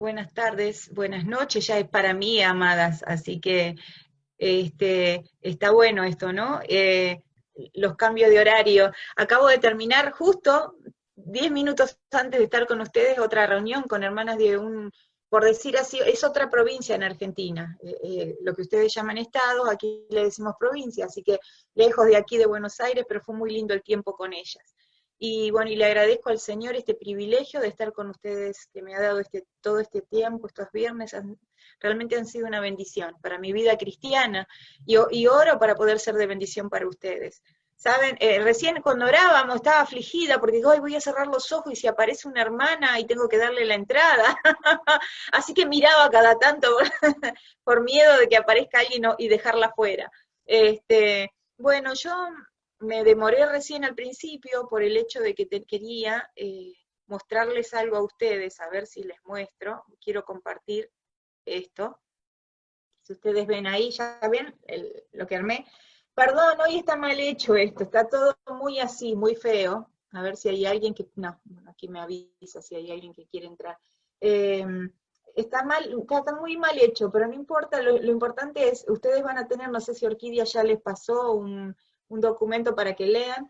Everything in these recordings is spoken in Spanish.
Buenas tardes, buenas noches, ya es para mí, amadas, así que está bueno esto, ¿no? Los cambios de horario. Acabo de terminar justo 10 minutos antes de estar con ustedes otra reunión con hermanas de por decir así, es otra provincia en Argentina, lo que ustedes llaman estados, aquí le decimos provincia, así que lejos de aquí de Buenos Aires, pero fue muy lindo el tiempo con ellas. Y bueno, y le agradezco al Señor este privilegio de estar con ustedes, que me ha dado todo este tiempo, estos viernes, realmente han sido una bendición para mi vida cristiana, y oro para poder ser de bendición para ustedes. Saben, recién cuando orábamos estaba afligida porque digo, ay, voy a cerrar los ojos y si aparece una hermana y tengo que darle la entrada. Así que miraba cada tanto por miedo de que aparezca alguien y dejarla fuera. Bueno, yo me demoré recién al principio por el hecho de que quería mostrarles algo a ustedes, a ver si les muestro. Quiero compartir esto. Si ustedes ven ahí, ya ven lo que armé. Perdón, hoy está mal hecho esto, está todo muy así, muy feo. A ver si hay alguien que, no, bueno, aquí me avisa si hay alguien que quiere entrar. Eh, está muy mal hecho, pero no importa, lo importante es, ustedes van a tener, no sé si Orquídea ya les pasó un documento para que lean,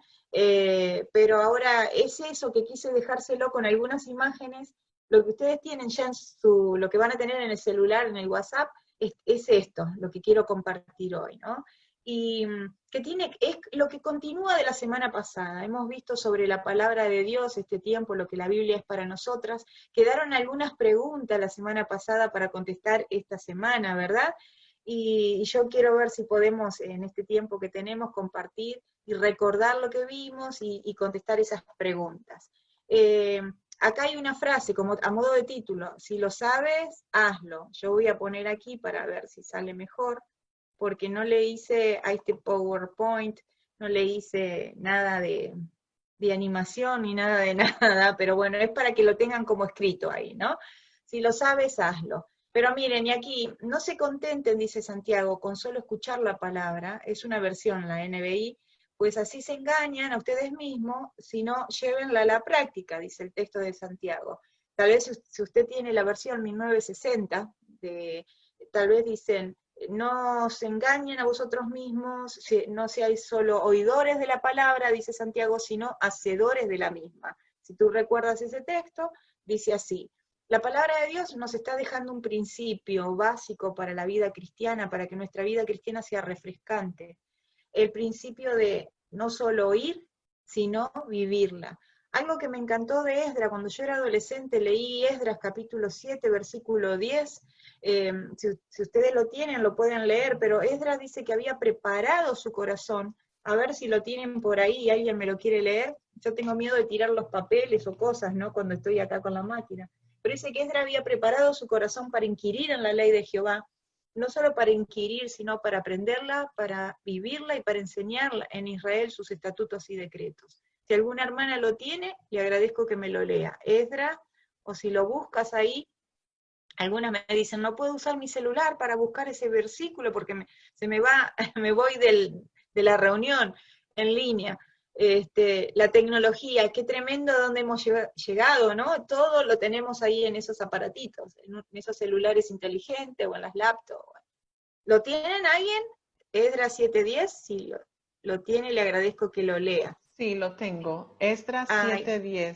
pero ahora es eso que quise dejárselo con algunas imágenes. Lo que ustedes tienen ya lo que van a tener en el celular, en el WhatsApp, es esto, lo que quiero compartir hoy, ¿no? Y es lo que continúa de la semana pasada. Hemos visto sobre la palabra de Dios este tiempo, lo que la Biblia es para nosotras. Quedaron algunas preguntas la semana pasada para contestar esta semana, ¿verdad? Y yo quiero ver si podemos en este tiempo que tenemos compartir y recordar lo que vimos y contestar esas preguntas. Acá hay una frase como a modo de título: si lo sabes, hazlo. Yo voy a poner aquí para ver si sale mejor, porque no le hice a este PowerPoint, no le hice nada de animación ni nada de nada, pero bueno, es para que lo tengan como escrito ahí, ¿no? Si lo sabes, hazlo. Pero miren, y aquí, no se contenten, dice Santiago, con solo escuchar la palabra, es una versión, la NBI, pues así se engañan a ustedes mismos, si no, llévenla a la práctica, dice el texto de Santiago. Tal vez si usted tiene la versión 1960, tal vez dicen, no se engañen a vosotros mismos, no seáis solo oidores de la palabra, dice Santiago, sino hacedores de la misma. Si tú recuerdas ese texto, dice así: la palabra de Dios nos está dejando un principio básico para la vida cristiana, para que nuestra vida cristiana sea refrescante. El principio de no solo oír, sino vivirla. Algo que me encantó de Esdras, cuando yo era adolescente leí Esdras capítulo 7, versículo 10, si ustedes lo tienen, lo pueden leer, pero Esdras dice que había preparado su corazón. A ver si lo tienen por ahí y alguien me lo quiere leer. Yo tengo miedo de tirar los papeles o cosas, ¿no? Cuando estoy acá con la máquina. Pero dice que Esdras había preparado su corazón para inquirir en la ley de Jehová, no solo para inquirir, sino para aprenderla, para vivirla y para enseñarla en Israel sus estatutos y decretos. Si alguna hermana lo tiene, le agradezco que me lo lea. Esdras, o si lo buscas ahí, algunas me dicen, no puedo usar mi celular para buscar ese versículo porque se me va, me voy de la reunión en línea. La tecnología, qué tremendo donde hemos llegado, ¿no? Todo lo tenemos ahí en esos aparatitos, en esos celulares inteligentes o en las laptops. ¿Lo tienen alguien? Esdras 7:10, si lo tiene, le agradezco que lo lea. Sí, lo tengo. Esdras Ay, 7:10.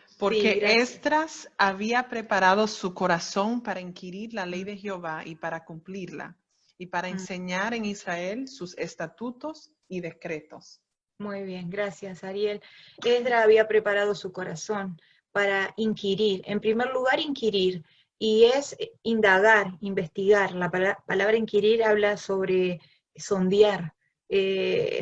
sí, Porque gracias. Esdras había preparado su corazón para inquirir la ley de Jehová y para cumplirla, y para Mm. enseñar en Israel sus estatutos y decretos. Muy bien, gracias, Ariel. Esdras había preparado su corazón para inquirir, en primer lugar inquirir, y es indagar, investigar. La palabra inquirir habla sobre sondear.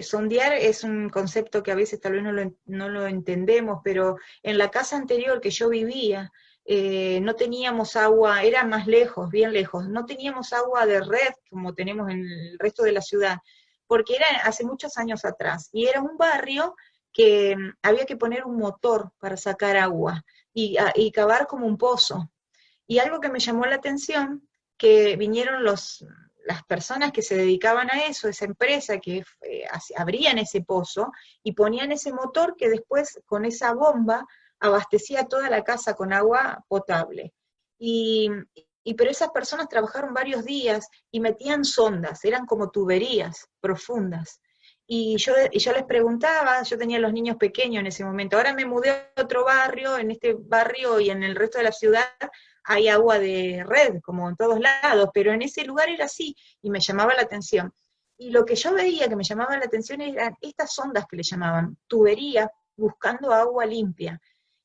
Sondear es un concepto que a veces tal vez no lo entendemos, pero en la casa anterior que yo vivía, no teníamos agua, era más lejos, bien lejos, no teníamos agua de red como tenemos en el resto de la ciudad, porque era hace muchos años atrás, y era un barrio que había que poner un motor para sacar agua y cavar como un pozo. Y algo que me llamó la atención, que vinieron las personas que se dedicaban a eso, esa empresa que abrían ese pozo y ponían ese motor que después con esa bomba abastecía toda la casa con agua potable. Y, pero esas personas trabajaron varios días y metían sondas, eran como tuberías profundas. Y yo les preguntaba, yo tenía los niños pequeños en ese momento, ahora me mudé a otro barrio, en este barrio y en el resto de la ciudad hay agua de red, como en todos lados, pero en ese lugar era así, y me llamaba la atención. Y lo que yo veía que me llamaba la atención eran estas sondas que le llamaban, tuberías buscando agua limpia.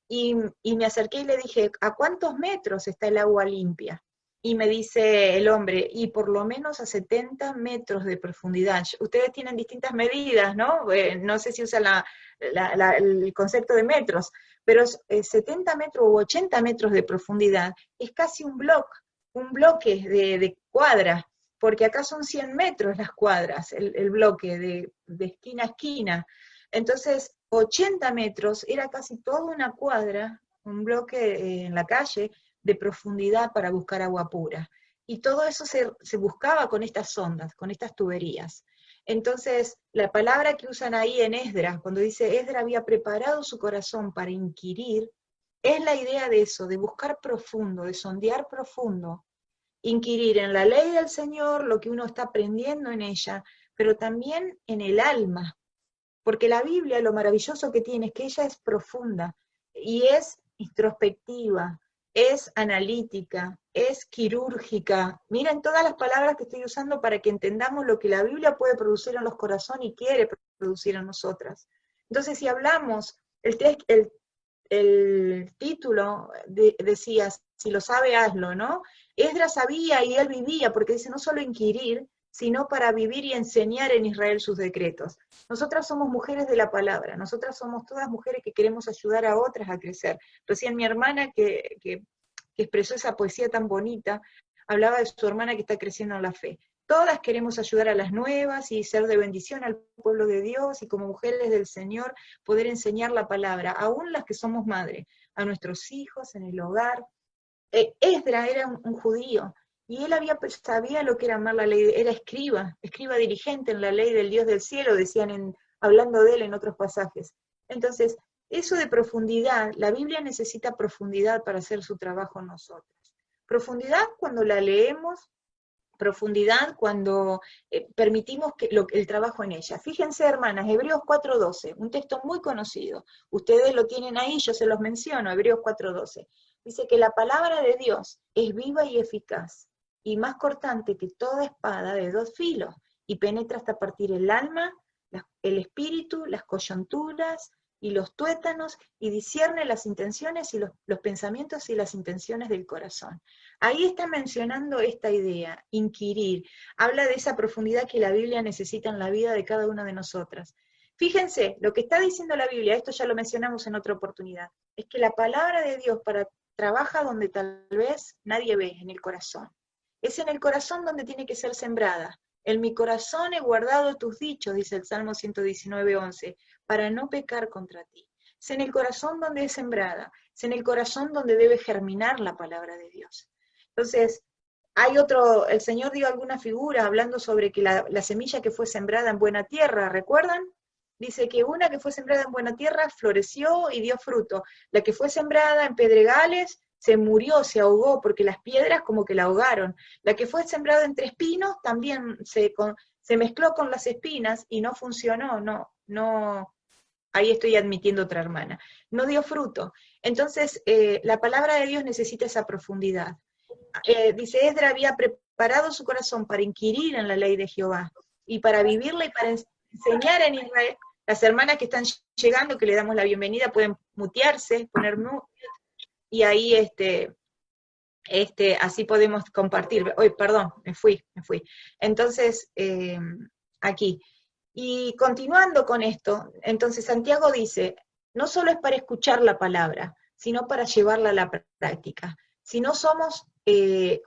Y me acerqué y le dije, ¿a cuántos metros está el agua limpia? Y me dice el hombre, y por lo menos a 70 metros de profundidad. Ustedes tienen distintas medidas, ¿no? No sé si usan el concepto de metros, pero 70 metros u 80 metros de profundidad es casi un bloque de cuadra, porque acá son 100 metros las cuadras, el bloque de esquina a esquina. Entonces, 80 metros era casi toda una cuadra, un bloque en la calle, de profundidad para buscar agua pura. Y todo eso se buscaba con estas sondas, con estas tuberías. Entonces, la palabra que usan ahí en Esdras, cuando dice Esdras había preparado su corazón para inquirir, es la idea de eso, de buscar profundo, de sondear profundo, inquirir en la ley del Señor, lo que uno está aprendiendo en ella, pero también en el alma, porque la Biblia lo maravilloso que tiene es que ella es profunda y es introspectiva, es analítica, es quirúrgica. Miren todas las palabras que estoy usando para que entendamos lo que la Biblia puede producir en los corazones y quiere producir en nosotras. Entonces, si hablamos, el título decía, si lo sabe, hazlo, ¿no? Esdras sabía y él vivía, porque dice no solo inquirir, sino para vivir y enseñar en Israel sus decretos. Nosotras somos mujeres de la palabra, nosotras somos todas mujeres que queremos ayudar a otras a crecer. Recién mi hermana que expresó esa poesía tan bonita, hablaba de su hermana que está creciendo en la fe. Todas queremos ayudar a las nuevas y ser de bendición al pueblo de Dios y como mujeres del Señor poder enseñar la palabra, aún las que somos madres, a nuestros hijos, en el hogar. Esdras era un judío, y él sabía lo que era amar la ley, era escriba dirigente en la ley del Dios del cielo, decían hablando de él en otros pasajes. Entonces, eso de profundidad, la Biblia necesita profundidad para hacer su trabajo en nosotros. Profundidad cuando la leemos, profundidad cuando permitimos el trabajo en ella. Fíjense, hermanas, Hebreos 4:12, un texto muy conocido. Ustedes lo tienen ahí, yo se los menciono, Hebreos 4:12. Dice que la palabra de Dios es viva y eficaz, y más cortante que toda espada de dos filos, y penetra hasta partir el alma, el espíritu, las coyunturas y los tuétanos, y discierne las intenciones y los pensamientos y las intenciones del corazón. Ahí está mencionando esta idea, inquirir. Habla de esa profundidad que la Biblia necesita en la vida de cada una de nosotras. Fíjense, lo que está diciendo la Biblia, esto ya lo mencionamos en otra oportunidad, es que la palabra de Dios trabaja donde tal vez nadie ve, en el corazón. Es en el corazón donde tiene que ser sembrada. En mi corazón he guardado tus dichos, dice el Salmo 119:11, para no pecar contra ti. Es en el corazón donde es sembrada, es en el corazón donde debe germinar la palabra de Dios. Entonces, el Señor dio alguna figura hablando sobre que la semilla que fue sembrada en buena tierra, ¿recuerdan? Dice que una que fue sembrada en buena tierra floreció y dio fruto. La que fue sembrada en pedregales se murió, se ahogó, porque las piedras como que la ahogaron. La que fue sembrada entre espinos también se mezcló con las espinas y no funcionó, no, ahí estoy admitiendo otra hermana, no dio fruto. Entonces, la palabra de Dios necesita esa profundidad. Dice, Esdras había preparado su corazón para inquirir en la ley de Jehová, y para vivirla y para enseñar en Israel. Las hermanas que están llegando, que le damos la bienvenida, pueden mutearse, poner mute, y ahí así podemos compartir. Perdón, me fui. Entonces, aquí. Y continuando con esto, entonces Santiago dice, no solo es para escuchar la palabra, sino para llevarla a la práctica. Si no somos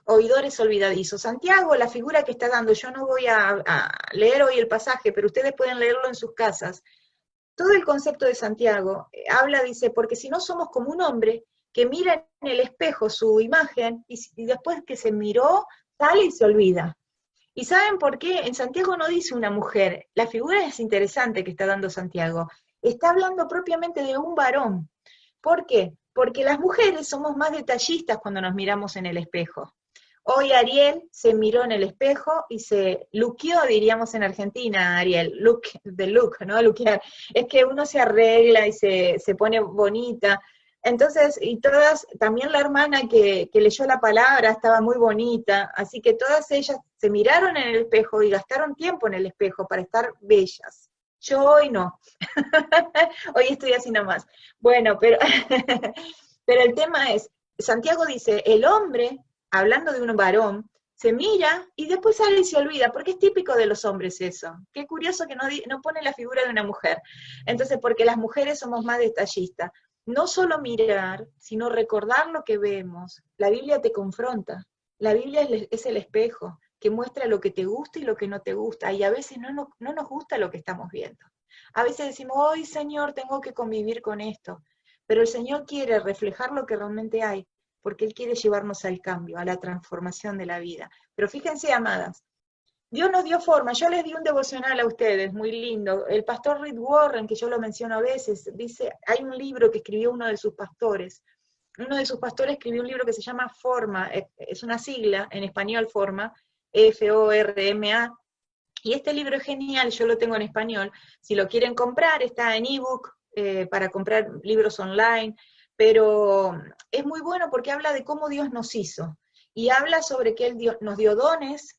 oidores olvidadizos. Santiago, la figura que está dando, yo no voy a leer hoy el pasaje, pero ustedes pueden leerlo en sus casas. Todo el concepto de Santiago dice, porque si no somos como un hombre que mira en el espejo su imagen y después que se miró, sale y se olvida. ¿Y saben por qué? En Santiago no dice una mujer, la figura es interesante que está dando Santiago, está hablando propiamente de un varón. ¿Por qué? Porque las mujeres somos más detallistas cuando nos miramos en el espejo. Hoy Ariel se miró en el espejo y se luqueó, diríamos en Argentina, Ariel, look, the look, ¿no? Luquear. Es que uno se arregla y se pone bonita. Entonces, y todas, también la hermana que leyó la palabra estaba muy bonita, así que todas ellas se miraron en el espejo y gastaron tiempo en el espejo para estar bellas. Yo hoy no. Hoy estoy así nomás. Bueno, pero, pero el tema es, Santiago dice, el hombre, hablando de un varón, se mira y después sale y se olvida, porque es típico de los hombres eso. Qué curioso que no pone la figura de una mujer. Entonces, porque las mujeres somos más detallistas. No solo mirar, sino recordar lo que vemos. La Biblia te confronta. La Biblia es el espejo que muestra lo que te gusta y lo que no te gusta. Y a veces no nos gusta lo que estamos viendo. A veces decimos, hoy Señor, tengo que convivir con esto. Pero el Señor quiere reflejar lo que realmente hay, porque Él quiere llevarnos al cambio, a la transformación de la vida. Pero fíjense, amadas, Dios nos dio forma. Yo les di un devocional a ustedes, muy lindo. El pastor Rick Warren, que yo lo menciono a veces, dice, hay un libro que escribió uno de sus pastores. Uno de sus pastores escribió un libro que se llama Forma, es una sigla, en español Forma, Forma, y este libro es genial, yo lo tengo en español. Si lo quieren comprar, está en ebook, para comprar libros online, pero es muy bueno porque habla de cómo Dios nos hizo. Y habla sobre que Él nos dio dones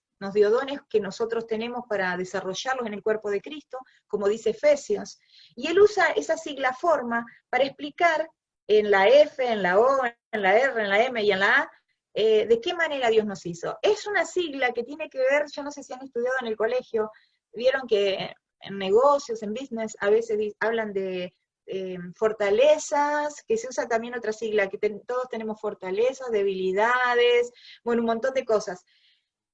que nosotros tenemos para desarrollarlos en el cuerpo de Cristo, como dice Efesios. Y Él usa esa sigla forma para explicar en la F, en la O, en la R, en la M y en la A, de qué manera Dios nos hizo. Es una sigla que tiene que ver, yo no sé si han estudiado en el colegio, vieron que en negocios, en business, a veces hablan de fortalezas, que se usa también otra sigla, que todos tenemos fortalezas, debilidades, bueno, un montón de cosas.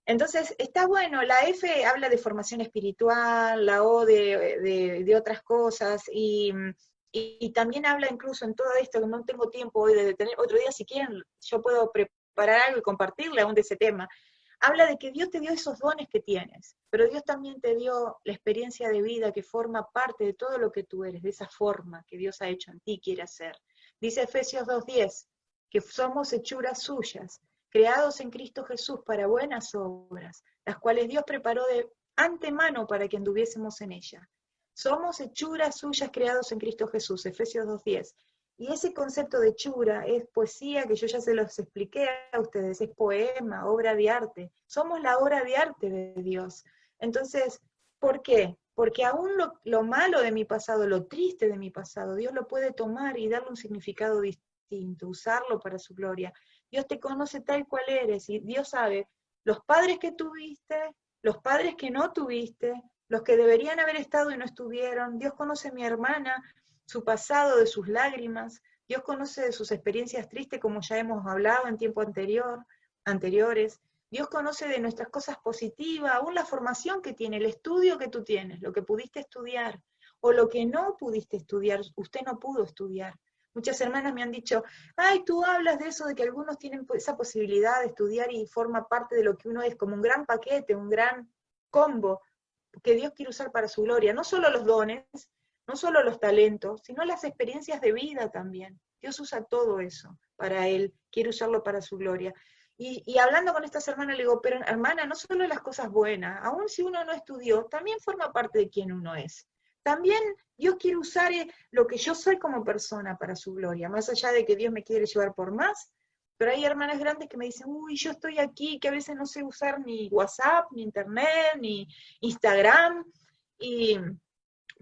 Entonces, está bueno, la F habla de formación espiritual, la O de otras cosas, y también habla incluso en todo esto, que no tengo tiempo hoy de detener, otro día si quieren yo puedo preparar algo y compartirle aún de ese tema. Habla de que Dios te dio esos dones que tienes, pero Dios también te dio la experiencia de vida que forma parte de todo lo que tú eres, de esa forma que Dios ha hecho en ti, quiere hacer. Dice Efesios 2:10, que somos hechuras suyas, creados en Cristo Jesús para buenas obras, las cuales Dios preparó de antemano para que anduviésemos en ella. Somos hechuras suyas creados en Cristo Jesús, Efesios 2:10. Y ese concepto de hechura es poesía que yo ya se los expliqué a ustedes, es poema, obra de arte. Somos la obra de arte de Dios. Entonces, ¿por qué? Porque aún lo malo de mi pasado, lo triste de mi pasado, Dios lo puede tomar y darle un significado distinto, usarlo para su gloria. Dios te conoce tal cual eres y Dios sabe los padres que tuviste, los padres que no tuviste, los que deberían haber estado y no estuvieron. Dios conoce a mi hermana, su pasado, de sus lágrimas. Dios conoce de sus experiencias tristes, como ya hemos hablado en tiempo anteriores. Dios conoce de nuestras cosas positivas, aún la formación que tiene, el estudio que tú tienes, lo que pudiste estudiar, o lo que no pudiste estudiar, usted no pudo estudiar. Muchas hermanas me han dicho, ay, tú hablas de eso, de que algunos tienen esa posibilidad de estudiar y forma parte de lo que uno es, como un gran paquete, un gran combo, que Dios quiere usar para su gloria. No solo los dones, no solo los talentos, sino las experiencias de vida también. Dios usa todo eso para Él, quiere usarlo para su gloria. Y hablando con estas hermanas, le digo, pero hermana, no solo las cosas buenas, aun si uno no estudió, también forma parte de quien uno es. También Dios quiere usar lo que yo soy como persona para su gloria, más allá de que Dios me quiere llevar por más, pero hay hermanas grandes que me dicen, uy, yo estoy aquí, que a veces no sé usar ni WhatsApp, ni Internet, ni Instagram,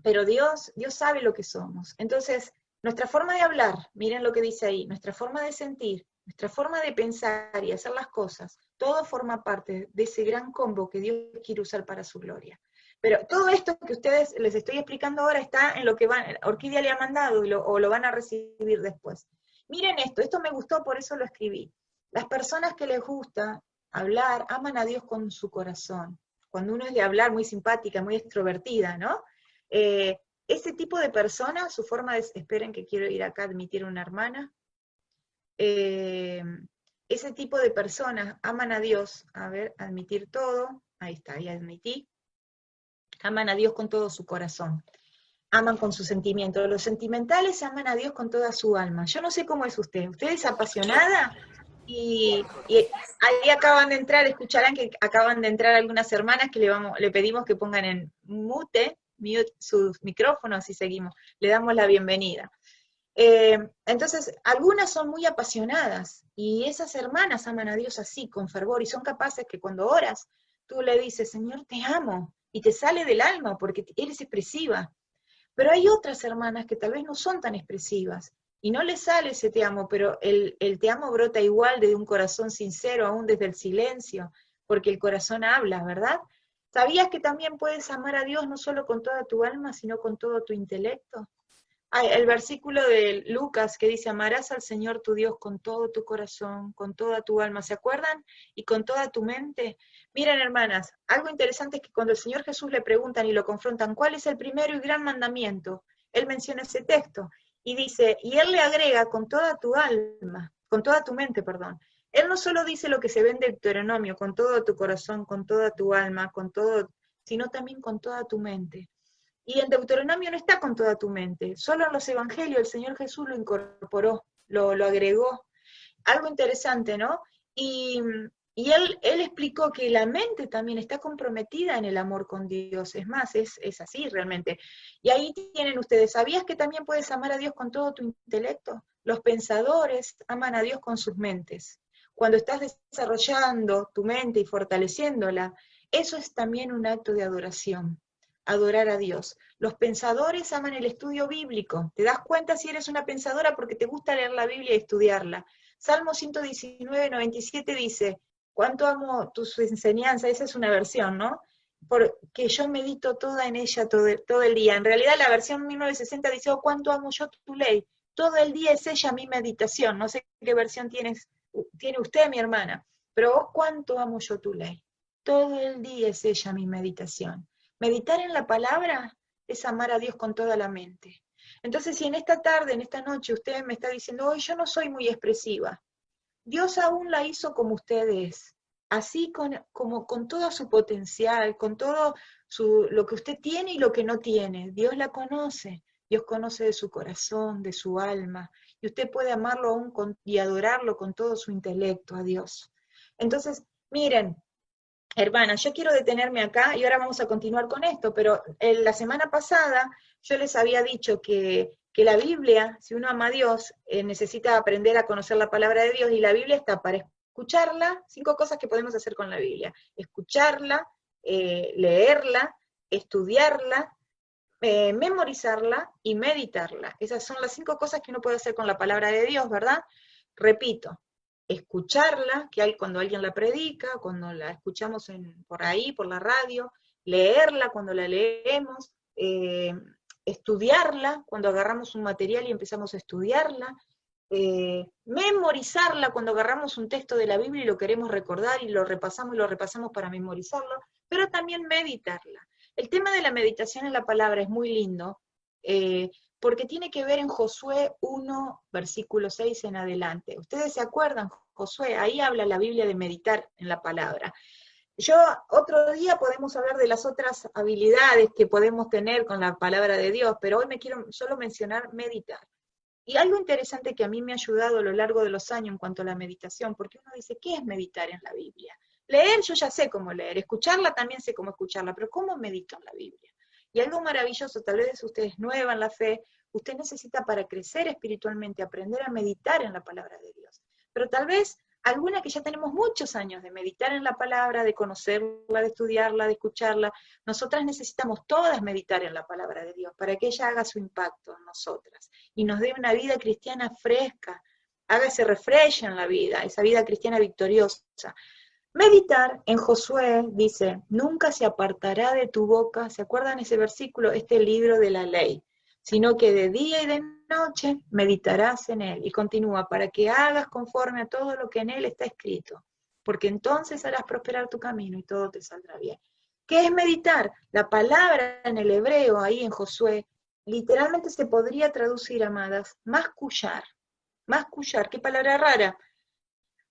pero Dios sabe lo que somos. Entonces, nuestra forma de hablar, miren lo que dice ahí, nuestra forma de sentir, nuestra forma de pensar y hacer las cosas, todo forma parte de ese gran combo que Dios quiere usar para su gloria. Pero todo esto que ustedes les estoy explicando ahora está en lo que Orquídea le ha mandado o lo van a recibir después. Miren esto me gustó, por eso lo escribí. Las personas que les gusta hablar, aman a Dios con su corazón. Cuando uno es de hablar muy simpática, muy extrovertida, ¿no? Ese tipo de personas, su forma de, esperen que quiero ir acá a admitir una hermana, ese tipo de personas aman a Dios, a ver, admitir todo, ahí está, ya admití, aman a Dios con todo su corazón. aman con sus sentimientos. Los sentimentales aman a Dios con toda su alma. Yo no sé cómo es usted. ¿Usted es apasionada? Y ahí acaban de entrar, escucharán que acaban de entrar algunas hermanas que le pedimos que pongan en mute sus micrófonos y seguimos. Le damos la bienvenida. Entonces, algunas son muy apasionadas y esas hermanas aman a Dios así, con fervor, y son capaces que cuando oras, tú le dices, Señor, te amo, y te sale del alma porque eres expresiva. Pero hay otras hermanas que tal vez no son tan expresivas, y no les sale ese te amo, pero el te amo brota igual desde un corazón sincero, aún desde el silencio, porque el corazón habla, ¿verdad? ¿Sabías que también puedes amar a Dios no solo con toda tu alma, sino con todo tu intelecto? Hay el versículo de Lucas que dice, amarás al Señor tu Dios con todo tu corazón, con toda tu alma, ¿se acuerdan? Y con toda tu mente. Miren, hermanas, algo interesante es que cuando el Señor Jesús le preguntan y lo confrontan, ¿cuál es el primero y gran mandamiento? Él menciona ese texto y dice, y él le agrega con toda tu alma, con toda tu mente, perdón. Él no solo dice lo que se ve en Deuteronomio, con todo tu corazón, con toda tu alma, con todo, sino también con toda tu mente. Y en Deuteronomio no está con toda tu mente, solo en los evangelios el Señor Jesús lo incorporó, lo agregó. Algo interesante, ¿no? Y, y él explicó que la mente también está comprometida en el amor con Dios, es más, es así realmente. Y ahí tienen ustedes, ¿sabías que también puedes amar a Dios con todo tu intelecto? Los pensadores aman a Dios con sus mentes. Cuando estás desarrollando tu mente y fortaleciéndola, eso es también un acto de adoración. Adorar a Dios. Los pensadores aman el estudio bíblico. Te das cuenta si eres una pensadora porque te gusta leer la Biblia y estudiarla. Salmo 119, 97 dice, cuánto amo tus enseñanzas, esa es una versión, ¿no? Porque yo medito toda en ella todo el día. En realidad la versión 1960 dice, oh, cuánto amo yo tu ley. Todo el día es ella mi meditación. No sé qué versión tiene usted, mi hermana, pero oh, cuánto amo yo tu ley. Todo el día es ella mi meditación. Meditar en la palabra es amar a Dios con toda la mente. Entonces, si en esta tarde, en esta noche, usted me está diciendo, hoy yo no soy muy expresiva, Dios aún la hizo como usted es, así como con todo su potencial, con todo lo que usted tiene y lo que no tiene. Dios la conoce, Dios conoce de su corazón, de su alma, y usted puede amarlo aún y adorarlo con todo su intelecto a Dios. Entonces, miren, hermanas, yo quiero detenerme acá y ahora vamos a continuar con esto, pero la semana pasada yo les había dicho que la Biblia, si uno ama a Dios, necesita aprender a conocer la palabra de Dios y la Biblia está para escucharla, 5 cosas que podemos hacer con la Biblia, escucharla, leerla, estudiarla, memorizarla y meditarla. Esas son las 5 cosas que uno puede hacer con la palabra de Dios, ¿verdad? Repito, escucharla, que hay cuando alguien la predica, cuando la escuchamos por ahí, por la radio, leerla cuando la leemos, estudiarla cuando agarramos un material y empezamos a estudiarla, memorizarla cuando agarramos un texto de la Biblia y lo queremos recordar y lo repasamos para memorizarlo, pero también meditarla. El tema de la meditación en la palabra es muy lindo, porque tiene que ver en Josué 1, versículo 6 en adelante. ¿Ustedes se acuerdan, Josué? Ahí habla la Biblia de meditar en la palabra. Otro día podemos hablar de las otras habilidades que podemos tener con la palabra de Dios, pero hoy me quiero solo mencionar meditar. Y algo interesante que a mí me ha ayudado a lo largo de los años en cuanto a la meditación, porque uno dice, ¿qué es meditar en la Biblia? Leer, yo ya sé cómo leer, escucharla también sé cómo escucharla, pero ¿cómo medito en la Biblia? Y algo maravilloso, tal vez usted es nueva en la fe, usted necesita para crecer espiritualmente aprender a meditar en la palabra de Dios. Pero tal vez alguna que ya tenemos muchos años de meditar en la palabra, de conocerla, de estudiarla, de escucharla, nosotras necesitamos todas meditar en la palabra de Dios para que ella haga su impacto en nosotras y nos dé una vida cristiana fresca, haga ese refresh en la vida, esa vida cristiana victoriosa. Meditar en Josué dice, nunca se apartará de tu boca, ¿se acuerdan ese versículo? Este libro de la ley, sino que de día y de noche meditarás en él. Y continúa, para que hagas conforme a todo lo que en él está escrito, porque entonces harás prosperar tu camino y todo te saldrá bien. ¿Qué es meditar? La palabra en el hebreo, ahí en Josué, literalmente se podría traducir, amadas, mascullar. Mascullar, qué palabra rara.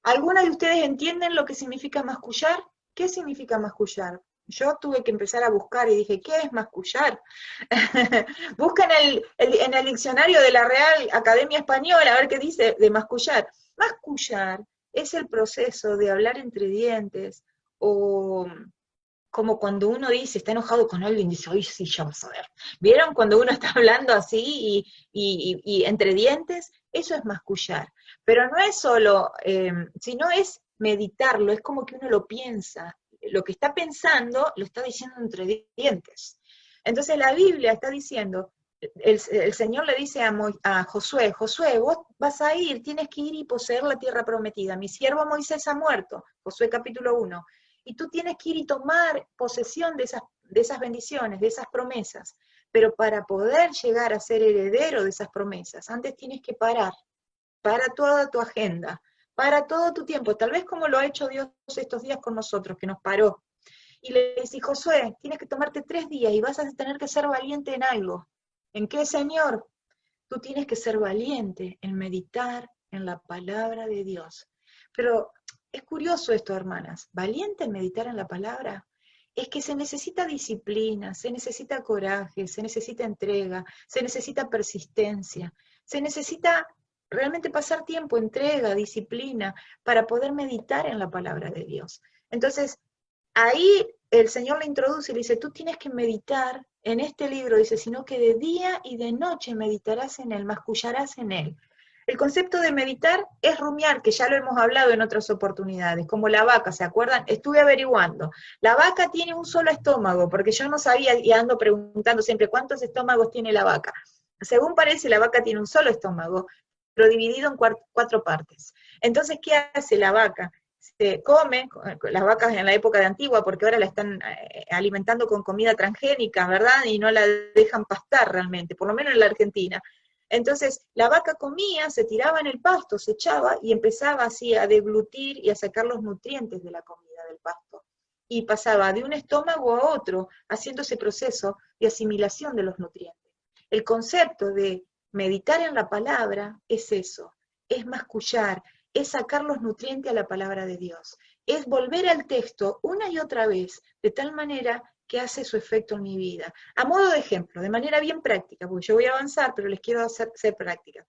¿Algunas de ustedes entienden lo que significa mascullar? ¿Qué significa mascullar? yo tuve que empezar a buscar y dije, ¿qué es mascullar? Busca en el diccionario de la Real Academia Española a ver qué dice de mascullar. Mascullar es el proceso de hablar entre dientes, o como cuando uno dice, está enojado con alguien, dice, ay, sí, ya vas a ver. ¿Vieron cuando uno está hablando así y entre dientes? Eso es mascullar. Pero no es solo, sino es meditarlo, es como que uno lo piensa. Lo que está pensando lo está diciendo entre dientes. Entonces la Biblia está diciendo, el Señor le dice a Josué, Josué, vos vas a ir, tienes que ir y poseer la tierra prometida. Mi siervo Moisés ha muerto, Josué capítulo 1. Y tú tienes que ir y tomar posesión de esas bendiciones, de esas promesas. Pero para poder llegar a ser heredero de esas promesas, antes tienes que parar, para toda tu agenda, para todo tu tiempo, tal vez como lo ha hecho Dios estos días con nosotros, que nos paró. Y le dice, Josué, tienes que tomarte 3 días y vas a tener que ser valiente en algo. ¿En qué, Señor? Tú tienes que ser valiente en meditar en la palabra de Dios. Pero es curioso esto, hermanas. Valiente en meditar en la palabra. Es que se necesita disciplina, se necesita coraje, se necesita entrega, se necesita persistencia, se necesita realmente pasar tiempo, entrega, disciplina, para poder meditar en la palabra de Dios. Entonces, ahí el Señor le introduce y le dice, tú tienes que meditar en este libro, dice, sino que de día y de noche meditarás en él, mascullarás en él. El concepto de meditar es rumiar, que ya lo hemos hablado en otras oportunidades, como la vaca, ¿se acuerdan? Estuve averiguando. La vaca tiene un solo estómago, porque yo no sabía y ando preguntando siempre cuántos estómagos tiene la vaca. Según parece, la vaca tiene un solo estómago, pero dividido en 4 partes. Entonces, ¿qué hace la vaca? Se come, las vacas en la época de Antigua, porque ahora la están alimentando con comida transgénica, ¿verdad? Y no la dejan pastar realmente, por lo menos en la Argentina. Entonces, la vaca comía, se tiraba en el pasto, se echaba y empezaba así a deglutir y a sacar los nutrientes de la comida del pasto. Y pasaba de un estómago a otro, haciendo ese proceso de asimilación de los nutrientes. El concepto de meditar en la palabra es eso, es mascullar, es sacar los nutrientes a la palabra de Dios, es volver al texto una y otra vez, de tal manera que hace su efecto en mi vida. A modo de ejemplo, de manera bien práctica, porque yo voy a avanzar, pero les quiero hacer ser práctica.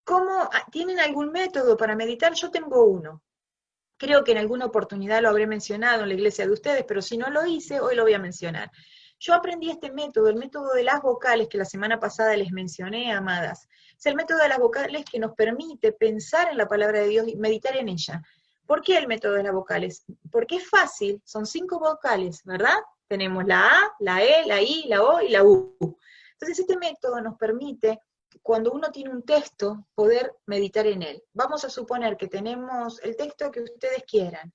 ¿Cómo tienen algún método para meditar? Yo tengo uno. Creo que en alguna oportunidad lo habré mencionado en la iglesia de ustedes, pero si no lo hice, hoy lo voy a mencionar. Yo aprendí este método, el método de las vocales, que la semana pasada les mencioné, amadas. Es el método de las vocales que nos permite pensar en la palabra de Dios y meditar en ella. ¿Por qué el método de las vocales? Porque es fácil, son 5 vocales, ¿verdad? Tenemos la A, la E, la I, la O y la U. Entonces este método nos permite, cuando uno tiene un texto, poder meditar en él. Vamos a suponer que tenemos el texto que ustedes quieran.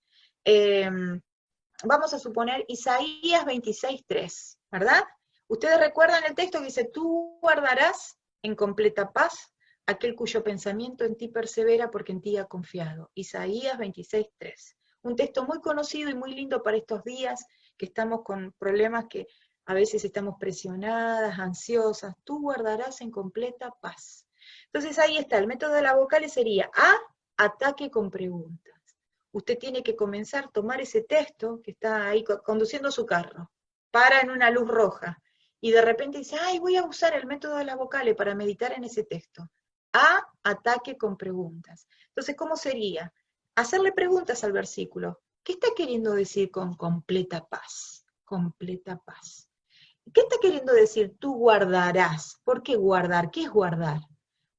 Vamos a suponer Isaías 26:3, ¿verdad? Ustedes recuerdan el texto que dice, tú guardarás en completa paz aquel cuyo pensamiento en ti persevera porque en ti ha confiado. Isaías 26:3. Un texto muy conocido y muy lindo para estos días, que estamos con problemas que a veces estamos presionadas, ansiosas. Tú guardarás en completa paz. Entonces ahí está, el método de las vocales sería A, ataque con preguntas. Usted tiene que comenzar a tomar ese texto que está ahí conduciendo su carro, para en una luz roja, y de repente dice, ay, voy a usar el método de las vocales para meditar en ese texto. A, ataque con preguntas. Entonces, ¿cómo sería? Hacerle preguntas al versículo. ¿Qué está queriendo decir con completa paz? Completa paz. ¿Qué está queriendo decir tú guardarás? ¿Por qué guardar? ¿Qué es guardar?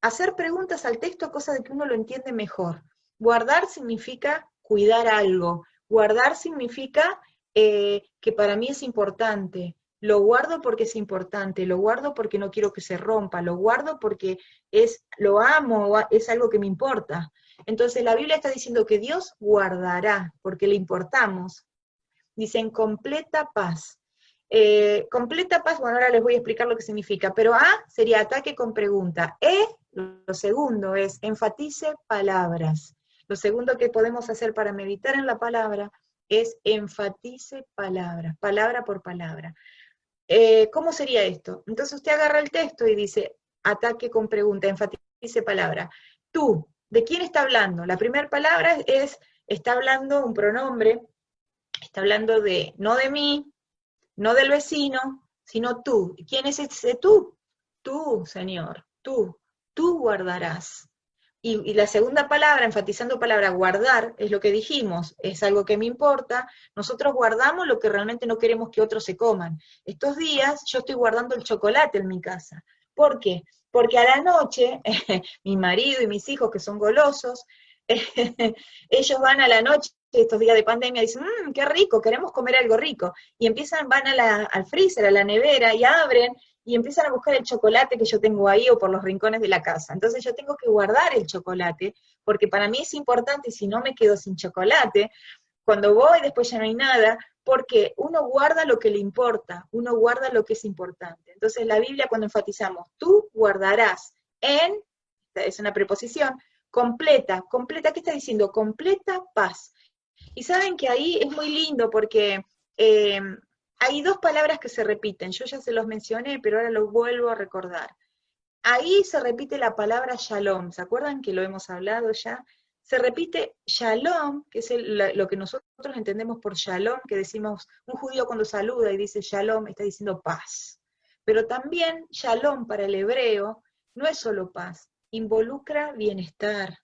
Hacer preguntas al texto, cosa de que uno lo entiende mejor. Guardar significa cuidar algo. Guardar significa que para mí es importante. Lo guardo porque es importante, lo guardo porque no quiero que se rompa, lo guardo porque lo amo, es algo que me importa. Entonces la Biblia está diciendo que Dios guardará, porque le importamos. Dice en completa paz. Completa paz, bueno, ahora les voy a explicar lo que significa, pero A sería ataque con pregunta. Lo segundo es enfatice palabras. Lo segundo que podemos hacer para meditar en la palabra es enfatice palabras, palabra por palabra. ¿Cómo sería esto? Entonces usted agarra el texto y dice, ataque con pregunta, enfatice palabra. Tú, ¿de quién está hablando? La primera palabra está hablando un pronombre, Está hablando de, no de mí, no del vecino, sino tú. ¿Y quién es ese tú? Tú, Señor, tú guardarás. Y la segunda palabra, enfatizando palabra guardar, es lo que dijimos, es algo que me importa. Nosotros guardamos lo que realmente no queremos que otros se coman. Estos días yo estoy guardando el chocolate en mi casa. ¿Por qué? Porque a la noche, mi marido y mis hijos, que son golosos, ellos van a la noche, estos días de pandemia, dicen, qué rico, queremos comer algo rico. Y empiezan, van al freezer, a la nevera, y abren, y empiezan a buscar el chocolate que yo tengo ahí o por los rincones de la casa. Entonces yo tengo que guardar el chocolate, porque para mí es importante, y si no me quedo sin chocolate, cuando voy después ya no hay nada, porque uno guarda lo que le importa, uno guarda lo que es importante. Entonces la Biblia cuando enfatizamos, tú guardarás en, esta es una preposición, completa, ¿qué está diciendo? Completa paz. Y saben que ahí es muy lindo porque hay dos palabras que se repiten, yo ya se los mencioné, pero ahora los vuelvo a recordar. Ahí se repite la palabra shalom, ¿se acuerdan que lo hemos hablado ya? Se repite shalom, que es lo que nosotros entendemos por shalom, que decimos, un judío cuando saluda y dice shalom, está diciendo paz. Pero también shalom para el hebreo no es solo paz, involucra bienestar.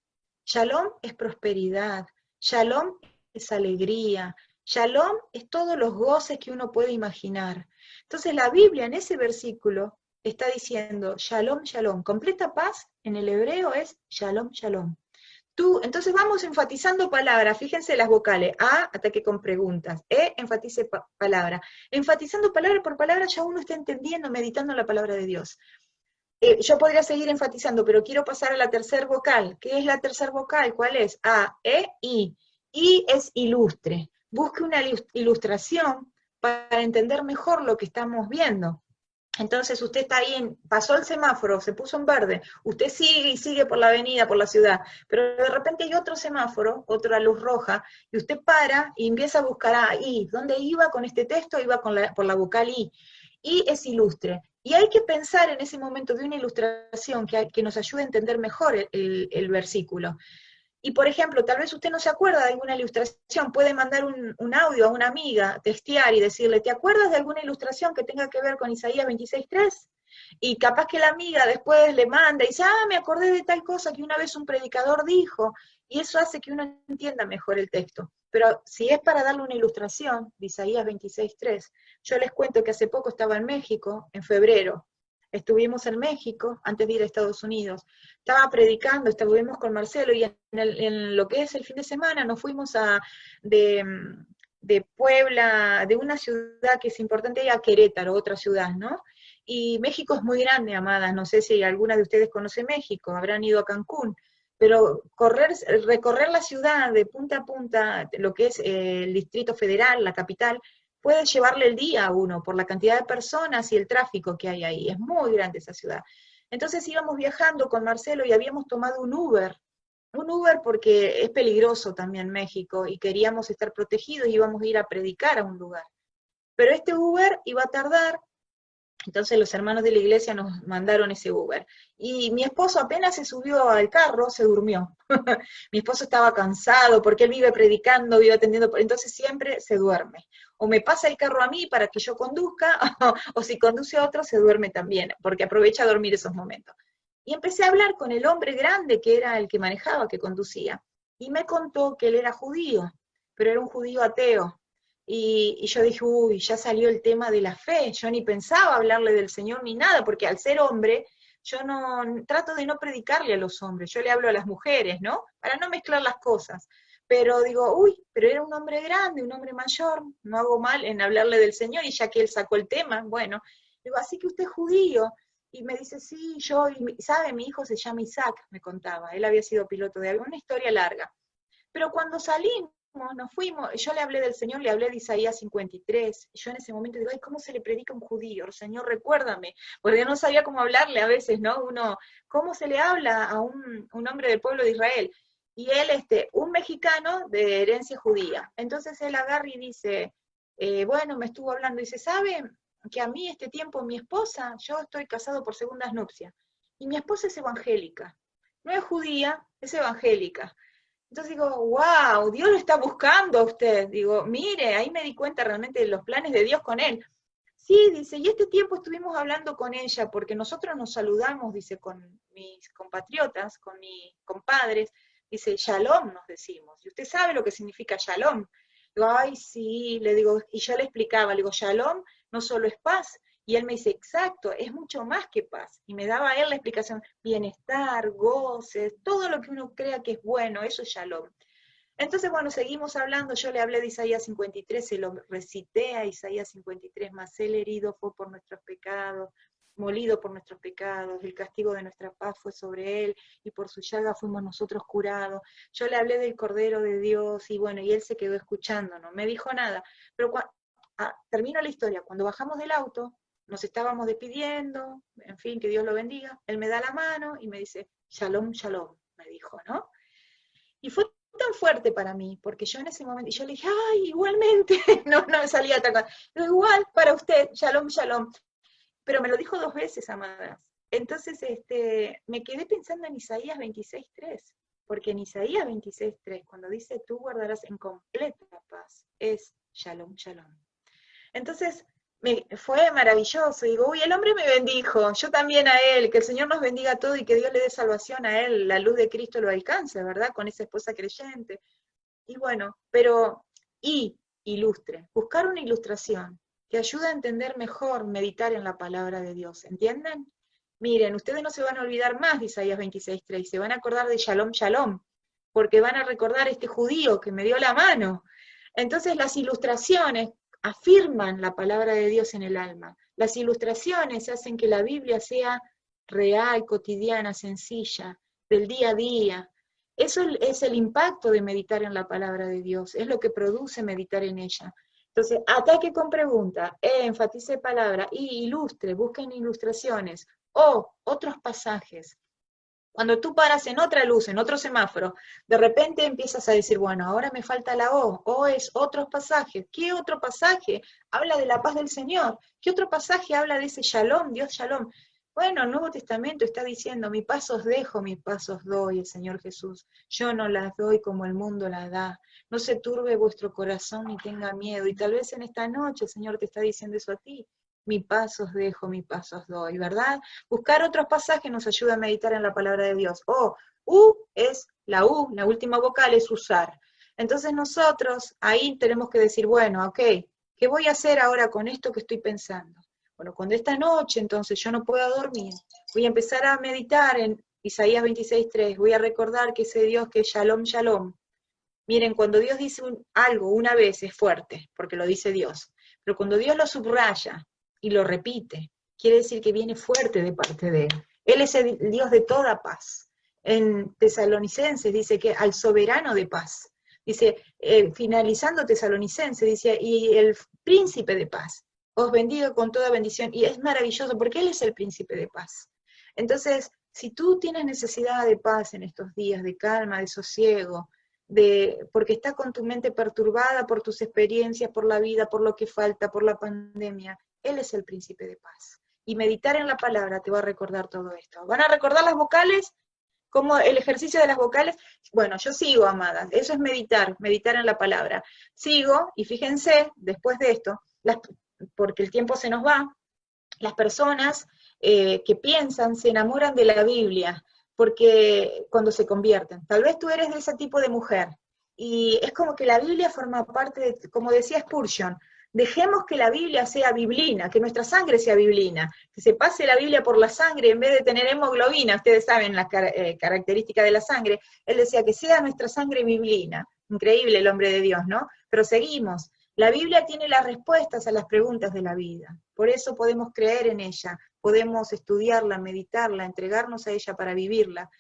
Shalom es prosperidad, shalom es alegría, shalom es todos los goces que uno puede imaginar. Entonces la Biblia en ese versículo está diciendo shalom, shalom. Completa paz en el hebreo es shalom, shalom. Tú, entonces vamos enfatizando palabras, fíjense las vocales, A, ataque con preguntas, enfatice palabra. Enfatizando palabra por palabra ya uno está entendiendo, meditando la palabra de Dios. Yo podría seguir enfatizando, pero quiero pasar a la tercer vocal. ¿Qué es la tercer vocal? ¿Cuál es? A, E, I. I es ilustre. Busque una ilustración para entender mejor lo que estamos viendo. Entonces usted está ahí, pasó el semáforo, se puso en verde, usted sigue y sigue por la avenida, por la ciudad, pero de repente hay otro semáforo, otra luz roja, y usted para y empieza a buscar I. ¿Dónde iba con este texto? Iba por la vocal I. I es ilustre. Y hay que pensar en ese momento de una ilustración que nos ayude a entender mejor el versículo. Y por ejemplo, tal vez usted no se acuerda de alguna ilustración, puede mandar un audio a una amiga, testear y decirle, ¿te acuerdas de alguna ilustración que tenga que ver con Isaías 26:3? Y capaz que la amiga después le manda y dice, me acordé de tal cosa que una vez un predicador dijo, y eso hace que uno entienda mejor el texto. Pero si es para darle una ilustración de Isaías 26:3, yo les cuento que hace poco estaba en México, en febrero, estuvimos en México antes de ir a Estados Unidos, estaba predicando, estuvimos con Marcelo y en lo que es el fin de semana nos fuimos de Puebla, de una ciudad que es importante, a Querétaro, otra ciudad, ¿no? Y México es muy grande, amadas, no sé si alguna de ustedes conoce México, habrán ido a Cancún, pero recorrer la ciudad de punta a punta, lo que es el Distrito Federal, la capital, puede llevarle el día a uno por la cantidad de personas y el tráfico que hay ahí, es muy grande esa ciudad. Entonces íbamos viajando con Marcelo y habíamos tomado un Uber porque es peligroso también México y queríamos estar protegidos y íbamos a ir a predicar a un lugar. Pero este Uber iba a tardar, entonces los hermanos de la iglesia nos mandaron ese Uber. Y mi esposo apenas se subió al carro, se durmió. Mi esposo estaba cansado porque él vive predicando, vive atendiendo, entonces siempre se duerme. O me pasa el carro a mí para que yo conduzca, o si conduce a otro se duerme también, porque aprovecha a dormir esos momentos. Y empecé a hablar con el hombre grande que era el que manejaba, que conducía. Y me contó que él era judío, pero era un judío ateo. Y yo dije, uy, ya salió el tema de la fe, yo ni pensaba hablarle del Señor ni nada, porque al ser hombre, yo no trato de no predicarle a los hombres, yo le hablo a las mujeres, ¿no? Para no mezclar las cosas. Pero digo, uy, pero era un hombre grande, un hombre mayor, no hago mal en hablarle del Señor, y ya que él sacó el tema, bueno, digo, así que usted es judío. Y me dice, sí, yo, y sabe, mi hijo se llama Isaac, me contaba, él había sido piloto de avión, una historia larga. Pero cuando salimos, nos fuimos, yo le hablé del Señor, le hablé de Isaías 53, y yo en ese momento digo, ay, ¿cómo se le predica a un judío? Señor, recuérdame, porque yo no sabía cómo hablarle a veces, ¿no? Uno, ¿cómo se le habla a un hombre del pueblo de Israel? Y él, un mexicano de herencia judía. Entonces él agarra y dice, bueno, me estuvo hablando, y dice, ¿sabe que a mí este tiempo mi esposa, yo estoy casado por segundas nupcias, y mi esposa es evangélica, no es judía, es evangélica. Entonces digo, wow, Dios lo está buscando a usted. Digo, mire, ahí me di cuenta realmente de los planes de Dios con él. Sí, dice, y este tiempo estuvimos hablando con ella, porque nosotros nos saludamos, dice, con mis compatriotas, con mis compadres, dice, Shalom nos decimos, y usted sabe lo que significa Shalom. Digo, ay, sí, le digo, y yo le explicaba, le digo, Shalom no solo es paz, y él me dice, exacto, es mucho más que paz, y me daba él la explicación, bienestar, goces, todo lo que uno crea que es bueno, eso es Shalom. Entonces, bueno, seguimos hablando, yo le hablé de Isaías 53, se lo recité a Isaías 53, mas él herido fue por nuestros pecados, molido por nuestros pecados, el castigo de nuestra paz fue sobre él, y por su llaga fuimos nosotros curados. Yo le hablé del Cordero de Dios, y bueno, y él se quedó escuchando, no me dijo nada, pero termino la historia, cuando bajamos del auto, nos estábamos despidiendo, en fin, que Dios lo bendiga, él me da la mano y me dice, Shalom, Shalom, me dijo, ¿no? Y fue tan fuerte para mí, porque yo en ese momento, y yo le dije, ay, igualmente, no, no me salía otra cosa, pero igual para usted, shalom, shalom, pero me lo dijo 2 veces, amadas. Entonces, me quedé pensando en Isaías 26:3, porque en Isaías 26:3, cuando dice, tú guardarás en completa paz, es shalom, shalom. Entonces, fue maravilloso. Digo, uy, el hombre me bendijo, yo también a él, que el Señor nos bendiga a todos y que Dios le dé salvación a él, la luz de Cristo lo alcance, ¿verdad? Con esa esposa creyente. Y bueno, pero, ilustre, buscar una ilustración que ayude a entender mejor, meditar en la palabra de Dios, ¿entienden? Miren, ustedes no se van a olvidar más de Isaías 26:3, se van a acordar de Shalom, Shalom, porque van a recordar a este judío que me dio la mano. Entonces las ilustraciones afirman la palabra de Dios en el alma. Las ilustraciones hacen que la Biblia sea real, cotidiana, sencilla, del día a día. Eso es el impacto de meditar en la palabra de Dios, es lo que produce meditar en ella. Entonces, ataque con pregunta, enfatice palabra y ilustre, busquen ilustraciones o otros pasajes. Cuando tú paras en otra luz, en otro semáforo, de repente empiezas a decir, bueno, ahora me falta la O es otros pasajes. ¿Qué otro pasaje habla de la paz del Señor? ¿Qué otro pasaje habla de ese shalom, Dios shalom? Bueno, el Nuevo Testamento está diciendo, mi paz os dejo, mi paz os doy, el Señor Jesús. Yo no las doy como el mundo las da. No se turbe vuestro corazón ni tenga miedo. Y tal vez en esta noche el Señor te está diciendo eso a ti. Mi paz os dejo, mi paz os doy, ¿verdad? Buscar otros pasajes nos ayuda a meditar en la palabra de Dios. U es la U, la última vocal es usar. Entonces nosotros ahí tenemos que decir, bueno, ok, ¿qué voy a hacer ahora con esto que estoy pensando? Bueno, cuando esta noche entonces yo no pueda dormir, voy a empezar a meditar en Isaías 26:3, voy a recordar que ese Dios que es Shalom, Shalom. Miren, cuando Dios dice algo una vez es fuerte, porque lo dice Dios, pero cuando Dios lo subraya y lo repite, quiere decir que viene fuerte de parte de Él. Él es el Dios de toda paz. En Tesalonicenses dice que al soberano de paz. Dice, finalizando Tesalonicenses, dice, y el príncipe de paz, os bendiga con toda bendición. Y es maravilloso porque Él es el príncipe de paz. Entonces, si tú tienes necesidad de paz en estos días, de calma, de sosiego, porque está con tu mente perturbada por tus experiencias, por la vida, por lo que falta, por la pandemia, Él es el príncipe de paz. Y meditar en la palabra te va a recordar todo esto. ¿Van a recordar las vocales? Como el ejercicio de las vocales. Bueno, yo sigo, amadas. Eso es meditar, meditar en la palabra. Sigo, y fíjense, después de esto, porque el tiempo se nos va, las personas que piensan se enamoran de la Biblia, porque cuando se convierten, tal vez tú eres de ese tipo de mujer, y es como que la Biblia forma parte de, como decía Spurgeon, dejemos que la Biblia sea biblina, que nuestra sangre sea biblina, que se pase la Biblia por la sangre en vez de tener hemoglobina, ustedes saben la característica de la sangre, él decía que sea nuestra sangre biblina, increíble el hombre de Dios, ¿no? Pero seguimos, la Biblia tiene las respuestas a las preguntas de la vida, por eso podemos creer en ella, podemos estudiarla, meditarla, entregarnos a ella para vivirla,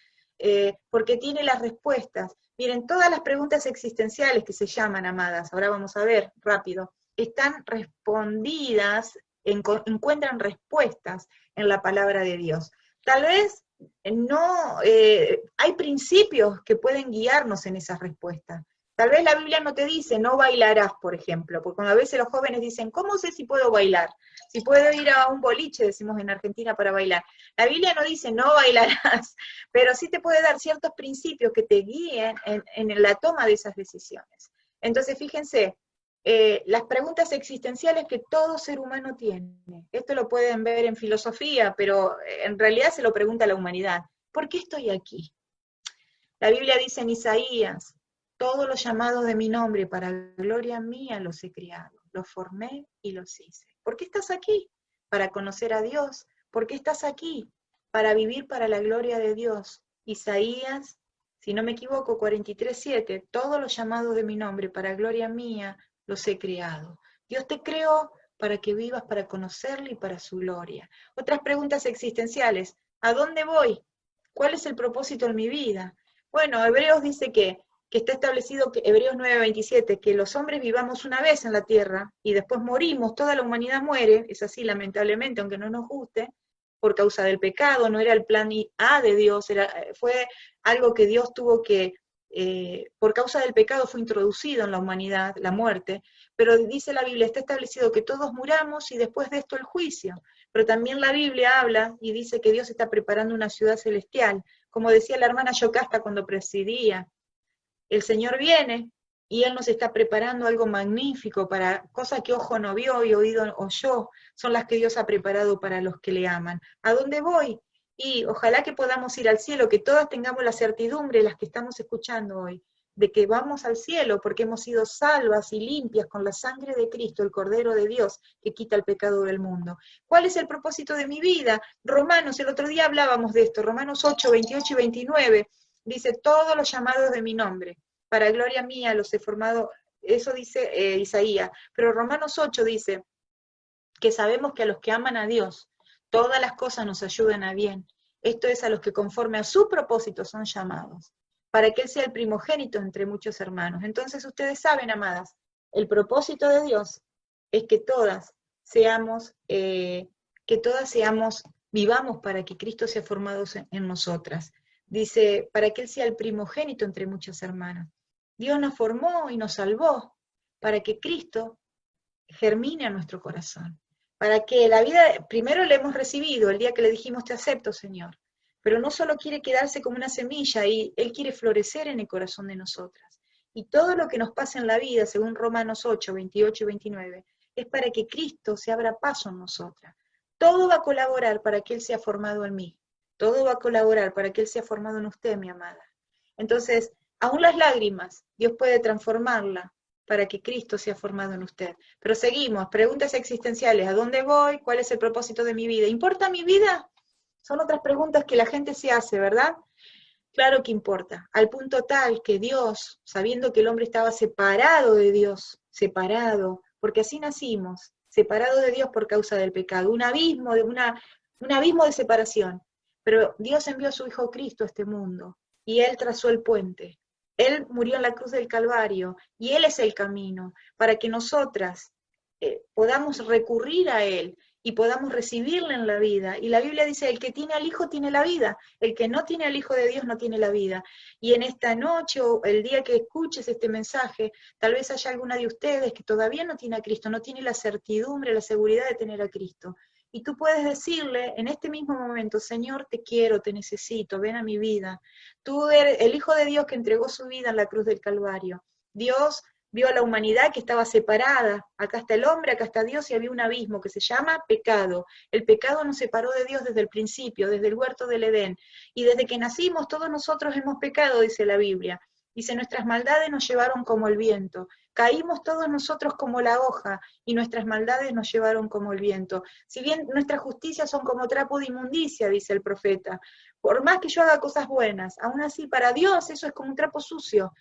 porque tiene las respuestas. Miren, todas las preguntas existenciales que se llaman, amadas, ahora vamos a ver rápido, están respondidas, encuentran respuestas en la palabra de Dios. Tal vez no, hay principios que pueden guiarnos en esas respuestas. Tal vez la Biblia no te dice, no bailarás, por ejemplo, porque cuando a veces los jóvenes dicen, ¿cómo sé si puedo bailar? Si puedo ir a un boliche, decimos en Argentina, para bailar. La Biblia no dice, no bailarás, pero sí te puede dar ciertos principios que te guíen en la toma de esas decisiones. Entonces, fíjense, las preguntas existenciales que todo ser humano tiene. Esto lo pueden ver en filosofía, pero en realidad se lo pregunta a la humanidad. ¿Por qué estoy aquí? La Biblia dice en Isaías, todos los llamados de mi nombre para gloria mía los he criado, los formé y los hice. ¿Por qué estás aquí? Para conocer a Dios. ¿Por qué estás aquí? Para vivir para la gloria de Dios. Isaías, si no me equivoco, 43:7, todos los llamados de mi nombre para gloria mía los he creado. Dios te creó para que vivas para conocerle y para su gloria. Otras preguntas existenciales, ¿a dónde voy? ¿Cuál es el propósito en mi vida? Bueno, Hebreos dice que está establecido, que Hebreos 9:27, que los hombres vivamos una vez en la tierra y después morimos, toda la humanidad muere, es así lamentablemente, aunque no nos guste, por causa del pecado, no era el plan A de Dios, fue algo que Dios tuvo que, por causa del pecado fue introducido en la humanidad, la muerte, pero dice la Biblia, está establecido que todos muramos y después de esto el juicio, pero también la Biblia habla y dice que Dios está preparando una ciudad celestial, como decía la hermana Yocasta cuando presidía, el Señor viene y Él nos está preparando algo magnífico para cosas que ojo no vio y oído oyó, son las que Dios ha preparado para los que le aman. ¿A dónde voy? Y ojalá que podamos ir al cielo, que todas tengamos la certidumbre, las que estamos escuchando hoy, de que vamos al cielo porque hemos sido salvas y limpias con la sangre de Cristo, el Cordero de Dios, que quita el pecado del mundo. ¿Cuál es el propósito de mi vida? Romanos, el otro día hablábamos de esto, Romanos 8:28 y 29, dice, todos los llamados de mi nombre, para gloria mía los he formado, eso dice Isaías, pero Romanos 8 dice que sabemos que a los que aman a Dios, todas las cosas nos ayudan a bien. Esto es a los que conforme a su propósito son llamados, para que Él sea el primogénito entre muchos hermanos. Entonces ustedes saben, amadas, el propósito de Dios es que todas seamos, vivamos para que Cristo sea formado en nosotras. Dice, para que Él sea el primogénito entre muchos hermanos. Dios nos formó y nos salvó para que Cristo germine a nuestro corazón. Para que la vida, primero le hemos recibido el día que le dijimos te acepto, Señor, pero no solo quiere quedarse como una semilla, y Él quiere florecer en el corazón de nosotras. Y todo lo que nos pasa en la vida, según Romanos 8:28 y 29, es para que Cristo se abra paso en nosotras. Todo va a colaborar para que Él sea formado en mí. Todo va a colaborar para que Él sea formado en usted, mi amada. Entonces, aún las lágrimas, Dios puede transformarla para que Cristo sea formado en usted. Pero seguimos, preguntas existenciales, ¿a dónde voy? ¿Cuál es el propósito de mi vida? ¿Importa mi vida? Son otras preguntas que la gente se hace, ¿verdad? Claro que importa, al punto tal que Dios, sabiendo que el hombre estaba separado de Dios, separado, porque así nacimos, separado de Dios por causa del pecado, un abismo de separación. Pero Dios envió a su Hijo Cristo a este mundo, y Él trazó el puente. Él murió en la cruz del Calvario, y Él es el camino, para que nosotras podamos recurrir a Él, y podamos recibirle en la vida. Y la Biblia dice, el que tiene al Hijo tiene la vida, el que no tiene al Hijo de Dios no tiene la vida. Y en esta noche o el día que escuches este mensaje, tal vez haya alguna de ustedes que todavía no tiene a Cristo, no tiene la certidumbre, la seguridad de tener a Cristo. Y tú puedes decirle en este mismo momento, Señor, te quiero, te necesito, ven a mi vida. Tú eres el Hijo de Dios que entregó su vida en la cruz del Calvario. Dios vio a la humanidad que estaba separada, acá está el hombre, acá está Dios, y había un abismo que se llama pecado. El pecado nos separó de Dios desde el principio, desde el huerto del Edén, y desde que nacimos todos nosotros hemos pecado, dice la Biblia. Dice, nuestras maldades nos llevaron como el viento, caímos todos nosotros como la hoja, y nuestras maldades nos llevaron como el viento. Si bien nuestras justicias son como trapo de inmundicia, dice el profeta, por más que yo haga cosas buenas, aún así para Dios eso es como un trapo sucio.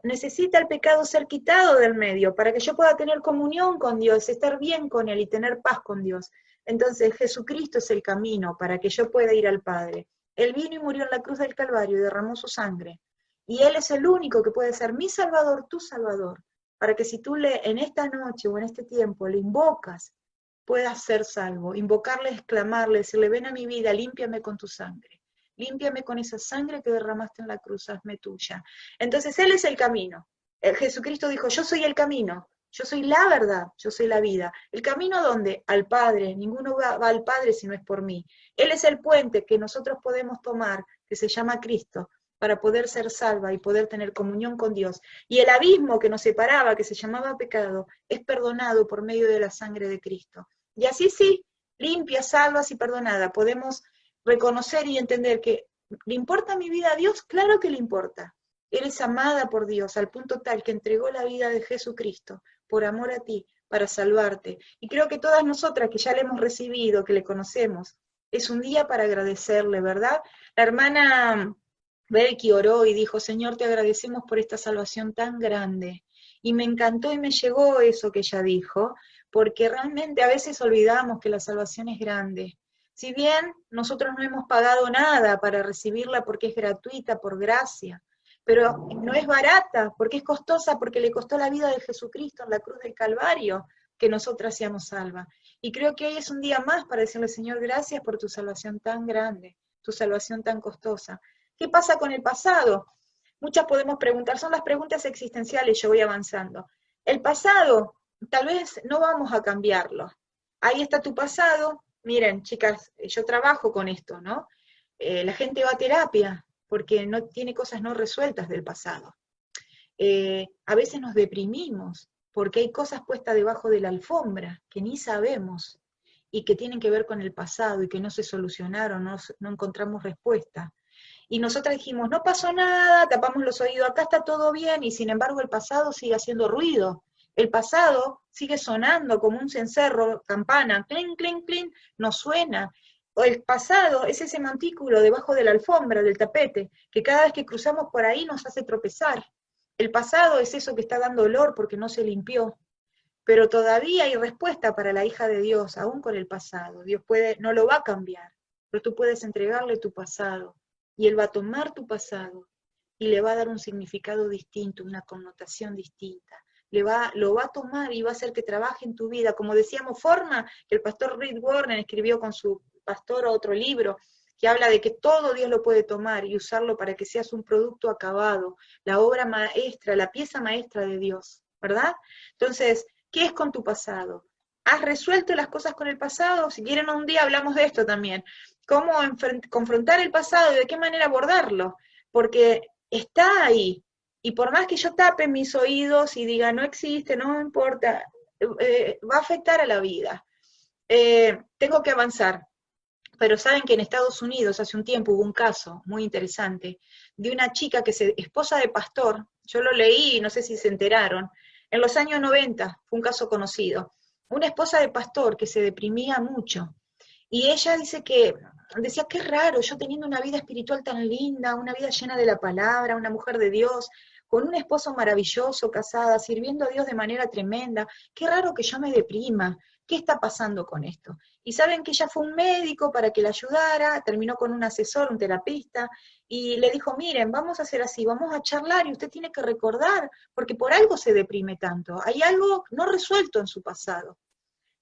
Necesita el pecado ser quitado del medio para que yo pueda tener comunión con Dios, estar bien con Él y tener paz con Dios. Entonces Jesucristo es el camino para que yo pueda ir al Padre. Él vino y murió en la cruz del Calvario y derramó su sangre. Y Él es el único que puede ser mi Salvador, tu Salvador, para que si tú en esta noche o en este tiempo le invocas, puedas ser salvo. Invocarle, exclamarle, decirle, ven a mi vida, límpiame con tu sangre. Límpiame con esa sangre que derramaste en la cruz, hazme tuya. Entonces Él es el camino. Jesucristo dijo, yo soy el camino, yo soy la verdad, yo soy la vida. ¿El camino a dónde? Al Padre. Ninguno va al Padre si no es por mí. Él es el puente que nosotros podemos tomar, que se llama Cristo, para poder ser salva y poder tener comunión con Dios. Y el abismo que nos separaba, que se llamaba pecado, es perdonado por medio de la sangre de Cristo. Y así sí, limpias, salvas y perdonada, podemos reconocer y entender que ¿le importa mi vida a Dios? Claro que le importa. Eres amada por Dios al punto tal que entregó la vida de Jesucristo por amor a ti, para salvarte. Y creo que todas nosotras que ya le hemos recibido, que le conocemos, es un día para agradecerle, ¿verdad? La hermana Becky oró y dijo, Señor, te agradecemos por esta salvación tan grande. Y me encantó y me llegó eso que ella dijo, porque realmente a veces olvidamos que la salvación es grande. Si bien nosotros no hemos pagado nada para recibirla porque es gratuita, por gracia, pero no es barata, porque es costosa, porque le costó la vida de Jesucristo en la cruz del Calvario, que nosotras seamos salvas. Y creo que hoy es un día más para decirle, Señor, gracias por tu salvación tan grande, tu salvación tan costosa. ¿Qué pasa con el pasado? Muchas podemos preguntar, son las preguntas existenciales, yo voy avanzando. El pasado, tal vez no vamos a cambiarlo. Ahí está tu pasado. Miren, chicas, yo trabajo con esto, ¿no? La gente va a terapia porque no tiene cosas no resueltas del pasado. A veces nos deprimimos porque hay cosas puestas debajo de la alfombra que ni sabemos y que tienen que ver con el pasado y que no se solucionaron, no encontramos respuesta. Y nosotras dijimos, no pasó nada, tapamos los oídos, acá está todo bien, y sin embargo el pasado sigue haciendo ruido. El pasado sigue sonando como un cencerro, campana, clink, clink, clink, nos suena. O el pasado es ese montículo debajo de la alfombra, del tapete, que cada vez que cruzamos por ahí nos hace tropezar. El pasado es eso que está dando olor porque no se limpió. Pero todavía hay respuesta para la hija de Dios, aún con el pasado. Dios no lo va a cambiar, pero tú puedes entregarle tu pasado y Él va a tomar tu pasado y le va a dar un significado distinto, una connotación distinta. Lo va a tomar y va a hacer que trabaje en tu vida. Como decíamos, forma, que el pastor Rick Warren escribió con su pastor otro libro, que habla de que todo Dios lo puede tomar y usarlo para que seas un producto acabado, la obra maestra, la pieza maestra de Dios, ¿verdad? Entonces, ¿qué es con tu pasado? ¿Has resuelto las cosas con el pasado? Si quieren un día hablamos de esto también. ¿Cómo confrontar el pasado y de qué manera abordarlo? Porque está ahí. Y por más que yo tape mis oídos y diga, no existe, no importa, va a afectar a la vida. Tengo que avanzar. Pero saben que en Estados Unidos hace un tiempo hubo un caso muy interesante de una chica esposa de pastor, yo lo leí y no sé si se enteraron, en los años 90 fue un caso conocido, una esposa de pastor que se deprimía mucho y ella decía, qué raro, yo teniendo una vida espiritual tan linda, una vida llena de la palabra, una mujer de Dios, con un esposo maravilloso, casada, sirviendo a Dios de manera tremenda, qué raro que yo me deprima, ¿qué está pasando con esto? Y saben que ella fue un médico para que la ayudara, terminó con un asesor, un terapista, y le dijo, miren, vamos a hacer así, vamos a charlar y usted tiene que recordar, porque por algo se deprime tanto, hay algo no resuelto en su pasado.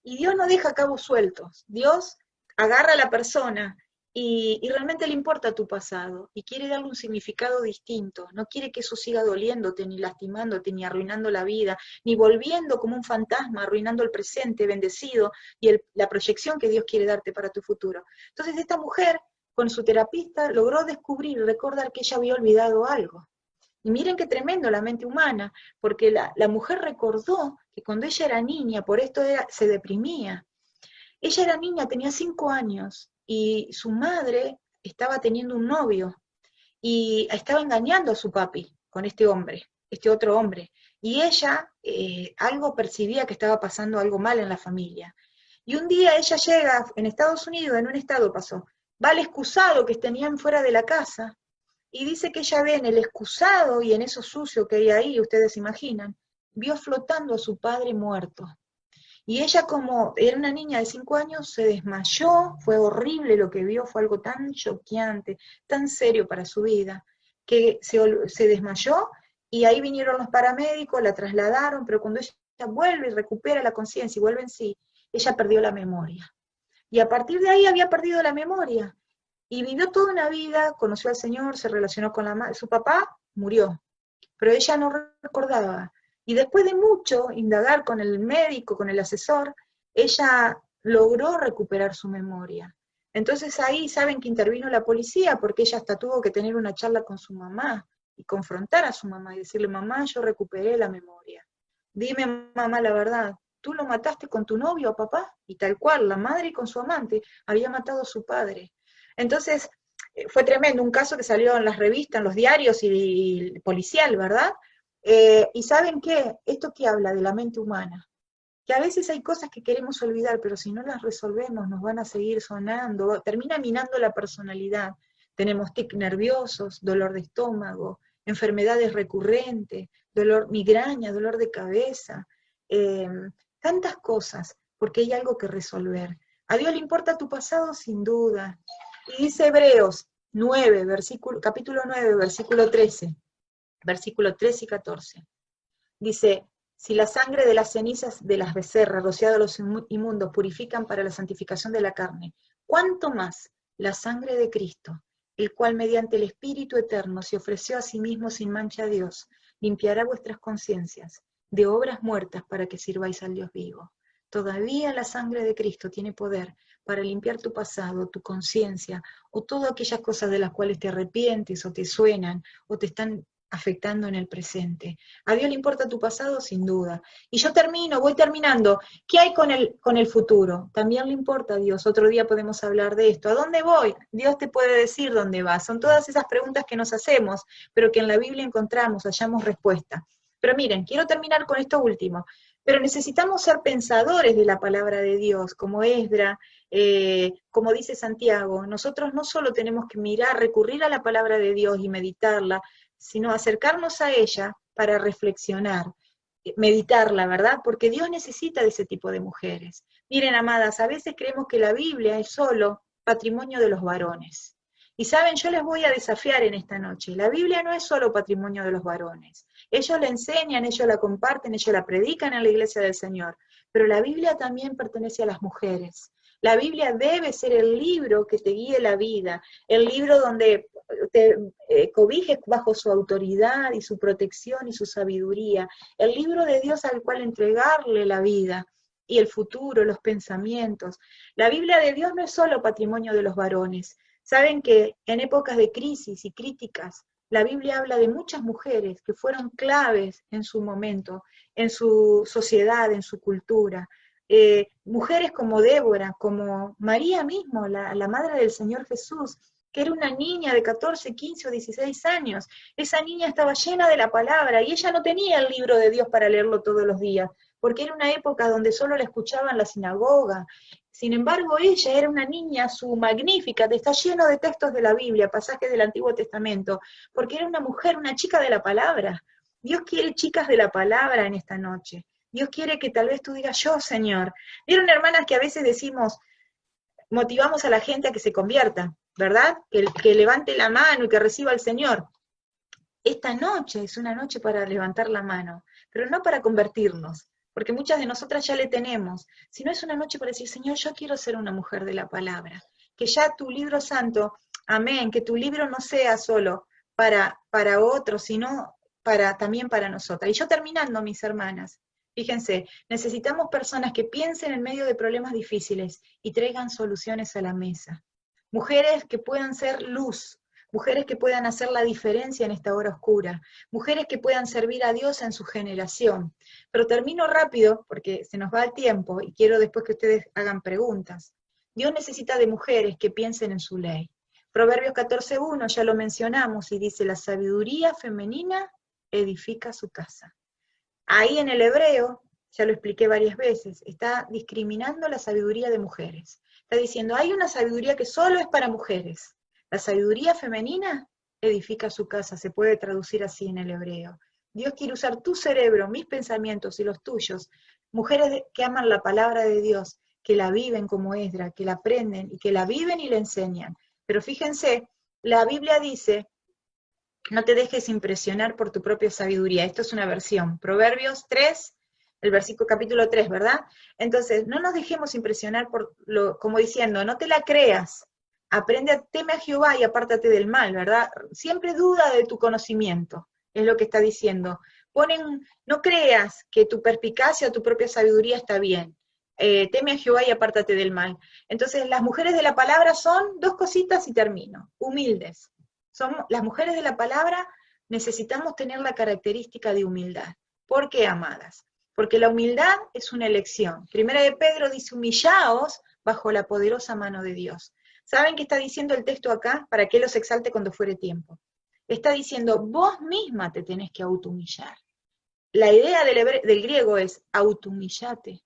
Y Dios no deja cabos sueltos, Dios agarra a la persona y realmente le importa tu pasado y quiere darle un significado distinto, no quiere que eso siga doliéndote, ni lastimándote, ni arruinando la vida, ni volviendo como un fantasma, arruinando el presente bendecido y la proyección que Dios quiere darte para tu futuro. Entonces esta mujer, con su terapista, logró descubrir y recordar que ella había olvidado algo. Y miren qué tremendo la mente humana, porque la mujer recordó que cuando ella era niña, por esto se deprimía. Ella era niña, tenía 5 años, y su madre estaba teniendo un novio, y estaba engañando a su papi con este hombre, este otro hombre. Y ella algo percibía que estaba pasando algo mal en la familia. Y un día ella llega en Estados Unidos, en un estado pasó, va al excusado que tenían fuera de la casa, y dice que ella ve en el excusado y en eso sucio que hay ahí, ustedes imaginan, vio flotando a su padre muerto. Y ella, como era una niña de 5 años, se desmayó, fue horrible lo que vio, fue algo tan choqueante, tan serio para su vida, que se desmayó y ahí vinieron los paramédicos, la trasladaron, pero cuando ella vuelve y recupera la conciencia y vuelve en sí, ella perdió la memoria. Y a partir de ahí había perdido la memoria. Y vivió toda una vida, conoció al Señor, se relacionó con su papá murió, pero ella no recordaba. Y después de mucho indagar con el médico, con el asesor, ella logró recuperar su memoria. Entonces ahí saben que intervino la policía porque ella hasta tuvo que tener una charla con su mamá y confrontar a su mamá y decirle, mamá, yo recuperé la memoria. Dime, mamá, la verdad, ¿tú lo mataste con tu novio o papá? Y tal cual, la madre con su amante había matado a su padre. Entonces, fue tremendo, un caso que salió en las revistas, en los diarios y policial, ¿verdad? Y ¿saben qué? Esto que habla de la mente humana, que a veces hay cosas que queremos olvidar, pero si no las resolvemos nos van a seguir sonando, termina minando la personalidad. Tenemos tics nerviosos, dolor de estómago, enfermedades recurrentes, dolor, migraña, dolor de cabeza, eh, tantas cosas, porque hay algo que resolver. A Dios le importa tu pasado sin duda. Y dice Hebreos 9, capítulo 9, versículo 13 y 14. Dice, si la sangre de las cenizas de las becerras, rociado a los inmundos, purifican para la santificación de la carne, ¿cuánto más la sangre de Cristo, el cual mediante el Espíritu Eterno se ofreció a sí mismo sin mancha a Dios, limpiará vuestras conciencias de obras muertas para que sirváis al Dios vivo? Todavía la sangre de Cristo tiene poder para limpiar tu pasado, tu conciencia, o todas aquellas cosas de las cuales te arrepientes o te suenan o te están afectando en el presente. A Dios le importa tu pasado, sin duda. Y yo voy terminando. ¿Qué hay con el futuro? También le importa a Dios. Otro día podemos hablar de esto. ¿A dónde voy? Dios te puede decir dónde vas. Son todas esas preguntas que nos hacemos, pero que en la Biblia encontramos, hallamos respuesta. Pero miren, quiero terminar con esto último. Pero necesitamos ser pensadores de la palabra de Dios, como Esdra, como dice Santiago. Nosotros no solo tenemos que mirar, recurrir a la palabra de Dios y meditarla, sino acercarnos a ella para reflexionar, meditarla, ¿verdad? Porque Dios necesita de ese tipo de mujeres. Miren, amadas, a veces creemos que la Biblia es solo patrimonio de los varones. Y saben, yo les voy a desafiar en esta noche. La Biblia no es solo patrimonio de los varones. Ellos la enseñan, ellos la comparten, ellos la predican en la iglesia del Señor. Pero la Biblia también pertenece a las mujeres. La Biblia debe ser el libro que te guíe la vida, el libro donde te cobijes bajo su autoridad y su protección y su sabiduría, el libro de Dios al cual entregarle la vida y el futuro, los pensamientos. La Biblia de Dios no es solo patrimonio de los varones. Saben que en épocas de crisis y críticas, la Biblia habla de muchas mujeres que fueron claves en su momento, en su sociedad, en su cultura. Mujeres como Débora, como María mismo, la madre del Señor Jesús, que era una niña de 14, 15 o 16 años. Esa niña estaba llena de la palabra y ella no tenía el libro de Dios para leerlo todos los días, porque era una época donde solo la escuchaban en la sinagoga. Sin embargo, ella era una niña, su magnífica, está lleno de textos de la Biblia, pasajes del Antiguo Testamento, porque era una mujer, una chica de la palabra. Dios quiere chicas de la palabra en esta noche. Dios quiere que tal vez tú digas, yo, Señor. Vieron, hermanas, que a veces decimos, motivamos a la gente a que se convierta, ¿verdad? Que levante la mano y que reciba al Señor. Esta noche es una noche para levantar la mano, pero no para convertirnos, porque muchas de nosotras ya le tenemos, sino es una noche para decir, Señor, yo quiero ser una mujer de la palabra, que ya tu libro santo, amén, que tu libro no sea solo para otros, sino también para nosotras. Y yo terminando, mis hermanas, fíjense, necesitamos personas que piensen en medio de problemas difíciles y traigan soluciones a la mesa. Mujeres que puedan ser luz, mujeres que puedan hacer la diferencia en esta hora oscura, mujeres que puedan servir a Dios en su generación. Pero termino rápido porque se nos va el tiempo y quiero después que ustedes hagan preguntas. Dios necesita de mujeres que piensen en su ley. Proverbios 14:1 ya lo mencionamos y dice, la sabiduría femenina edifica su casa. Ahí en el hebreo, ya lo expliqué varias veces, está discriminando la sabiduría de mujeres. Está diciendo, hay una sabiduría que solo es para mujeres. La sabiduría femenina edifica su casa, se puede traducir así en el hebreo. Dios quiere usar tu cerebro, mis pensamientos y los tuyos, mujeres que aman la palabra de Dios, que la viven como Esdra, que la aprenden y que la viven y la enseñan. Pero fíjense, la Biblia dice, no te dejes impresionar por tu propia sabiduría. Esto es una versión. Proverbios 3, el versículo capítulo 3, ¿verdad? Entonces, no nos dejemos impresionar como diciendo, no te la creas. Aprende, teme a Jehová y apártate del mal, ¿verdad? Siempre duda de tu conocimiento. es lo que está diciendo. No creas que tu perspicacia o tu propia sabiduría está bien. Teme a Jehová y apártate del mal. Entonces, las mujeres de la palabra son dos cositas y termino, humildes. Las mujeres de la palabra necesitamos tener la característica de humildad. ¿Por qué, amadas? Porque la humildad es una elección. Primera de Pedro dice, humillaos bajo la poderosa mano de Dios. ¿Saben qué está diciendo el texto acá? Para que los exalte cuando fuere tiempo. Está diciendo, vos misma te tenés que autohumillar. La idea del griego es autohumillate.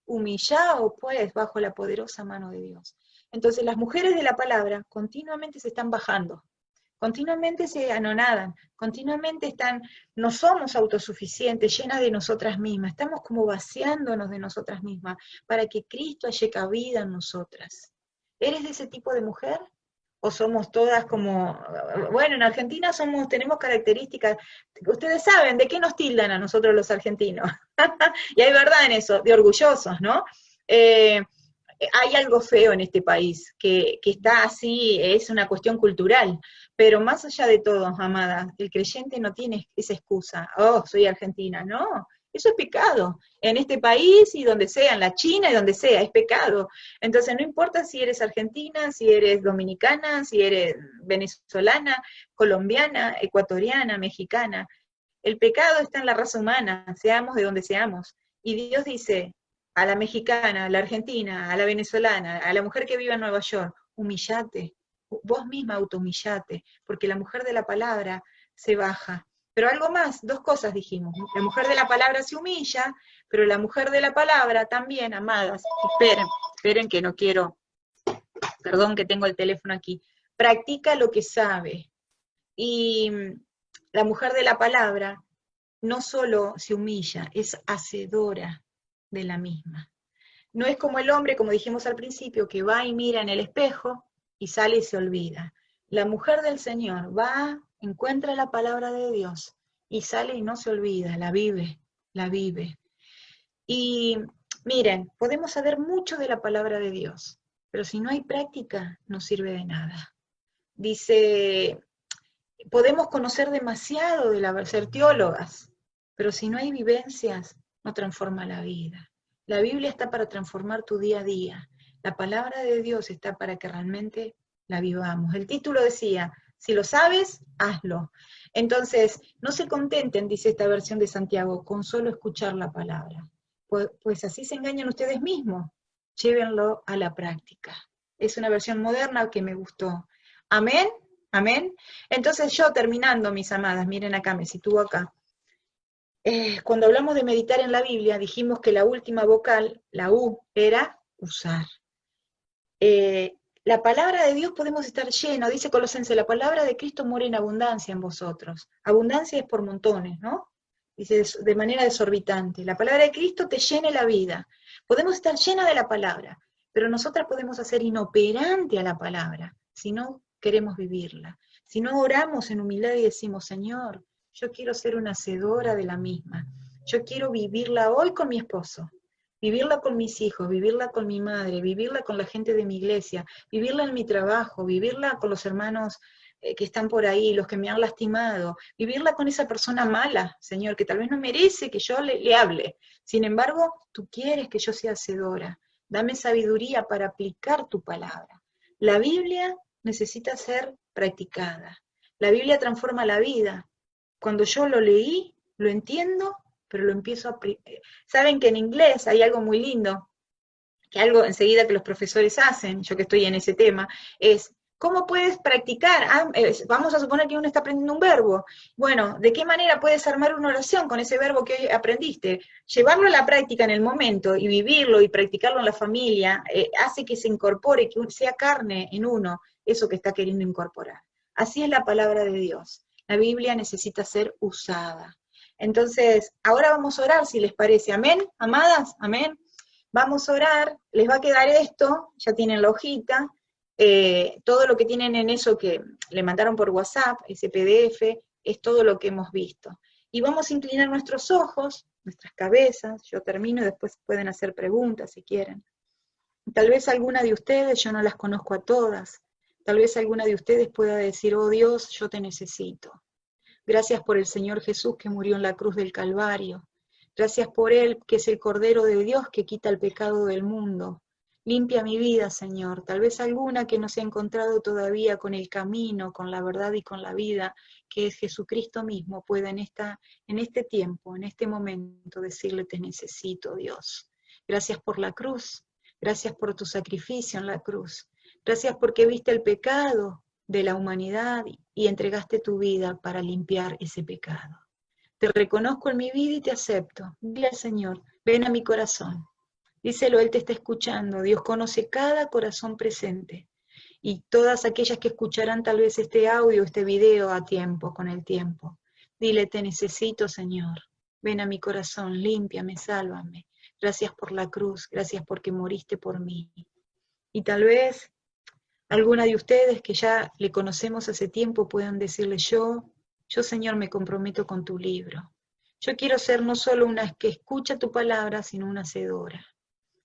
Humillao, pues, bajo la poderosa mano de Dios. Entonces, las mujeres de la palabra continuamente se están bajando, continuamente se anonadan, continuamente no somos autosuficientes, llenas de nosotras mismas, estamos como vaciándonos de nosotras mismas, para que Cristo haya cabida en nosotras. ¿Eres de ese tipo de mujer? ¿O somos todas como, bueno, en Argentina tenemos características, ustedes saben, ¿de qué nos tildan a nosotros los argentinos? Y hay verdad en eso, de orgullosos, ¿no? Hay algo feo en este país, que está así, es una cuestión cultural, pero más allá de todo, amadas, el creyente no tiene esa excusa, oh, soy argentina, no, eso es pecado, en este país y donde sea, en la China y donde sea, es pecado. Entonces no importa si eres argentina, si eres dominicana, si eres venezolana, colombiana, ecuatoriana, mexicana, el pecado está en la raza humana, seamos de donde seamos. Y Dios dice a la mexicana, a la argentina, a la venezolana, a la mujer que vive en Nueva York, humillate, vos misma autohumillate, porque la mujer de la palabra se baja. Pero algo más, dos cosas dijimos, la mujer de la palabra se humilla, pero la mujer de la palabra también, amadas, esperen que no quiero, perdón que tengo el teléfono aquí, practica lo que sabe. Y la mujer de la palabra no solo se humilla, es hacedora de la misma. No es como el hombre, como dijimos al principio, que va y mira en el espejo y sale y se olvida. La mujer del Señor va, encuentra la palabra de Dios y sale y no se olvida, la vive, la vive. Y miren, podemos saber mucho de la palabra de Dios, pero si no hay práctica, no sirve de nada. Dice, podemos conocer demasiado ser teólogas, pero si no hay vivencias, no transforma la vida. La Biblia está para transformar tu día a día. La palabra de Dios está para que realmente la vivamos. El título decía, si lo sabes, hazlo. Entonces, no se contenten, dice esta versión de Santiago, con solo escuchar la palabra. Pues así se engañan ustedes mismos. Llévenlo a la práctica. Es una versión moderna que me gustó. Amén. Amén. Entonces yo terminando, mis amadas, miren acá, me sitúo acá. Cuando hablamos de meditar en la Biblia, dijimos que la última vocal, la U, era usar. La palabra de Dios podemos estar llenos, dice Colosenses, la palabra de Cristo mora en abundancia en vosotros. Abundancia es por montones, ¿no? Dice de manera desorbitante. La palabra de Cristo te llene la vida. Podemos estar llenas de la palabra, pero nosotras podemos hacer inoperante a la palabra si no queremos vivirla. Si no oramos en humildad y decimos, Señor, yo quiero ser una hacedora de la misma. Yo quiero vivirla hoy con mi esposo, vivirla con mis hijos, vivirla con mi madre, vivirla con la gente de mi iglesia, vivirla en mi trabajo, vivirla con los hermanos que están por ahí, los que me han lastimado, vivirla con esa persona mala, Señor, que tal vez no merece que yo le hable. Sin embargo, tú quieres que yo sea hacedora. Dame sabiduría para aplicar tu palabra. La Biblia necesita ser practicada. La Biblia transforma la vida. Cuando yo lo leí, lo entiendo, pero lo empiezo a... Saben que en inglés hay algo muy lindo, que algo enseguida que los profesores hacen, yo que estoy en ese tema, es, ¿cómo puedes practicar? Vamos a suponer que uno está aprendiendo un verbo. Bueno, ¿de qué manera puedes armar una oración con ese verbo que hoy aprendiste? Llevarlo a la práctica en el momento y vivirlo y practicarlo en la familia hace que se incorpore, que sea carne en uno, eso que está queriendo incorporar. Así es la palabra de Dios. La Biblia necesita ser usada. Entonces, ahora vamos a orar, si les parece. Amén, amadas, amén. Vamos a orar, les va a quedar esto, ya tienen la hojita, todo lo que tienen en eso que le mandaron por WhatsApp, ese PDF, es todo lo que hemos visto. Y vamos a inclinar nuestros ojos, nuestras cabezas, yo termino y después pueden hacer preguntas si quieren. Tal vez alguna de ustedes, yo no las conozco a todas, tal vez alguna de ustedes pueda decir, oh Dios, yo te necesito. Gracias por el Señor Jesús que murió en la cruz del Calvario. Gracias por Él, que es el Cordero de Dios que quita el pecado del mundo. Limpia mi vida, Señor, tal vez alguna que no se ha encontrado todavía con el camino, con la verdad y con la vida, que es Jesucristo mismo, pueda en este tiempo, en este momento, decirle: te necesito, Dios. Gracias por la cruz, gracias por tu sacrificio en la cruz, gracias porque viste el pecado de la humanidad y entregaste tu vida para limpiar ese pecado. Te reconozco en mi vida y te acepto. Dile al Señor: ven a mi corazón. Díselo, Él te está escuchando. Dios conoce cada corazón presente. Y todas aquellas que escucharán tal vez este audio, este video a tiempo, con el tiempo. Dile: te necesito, Señor. Ven a mi corazón, límpiame, sálvame. Gracias por la cruz, gracias porque moriste por mí. Y tal vez alguna de ustedes que ya le conocemos hace tiempo puedan decirle: yo Señor me comprometo con tu libro. Yo quiero ser no solo una que escucha tu palabra, sino una hacedora.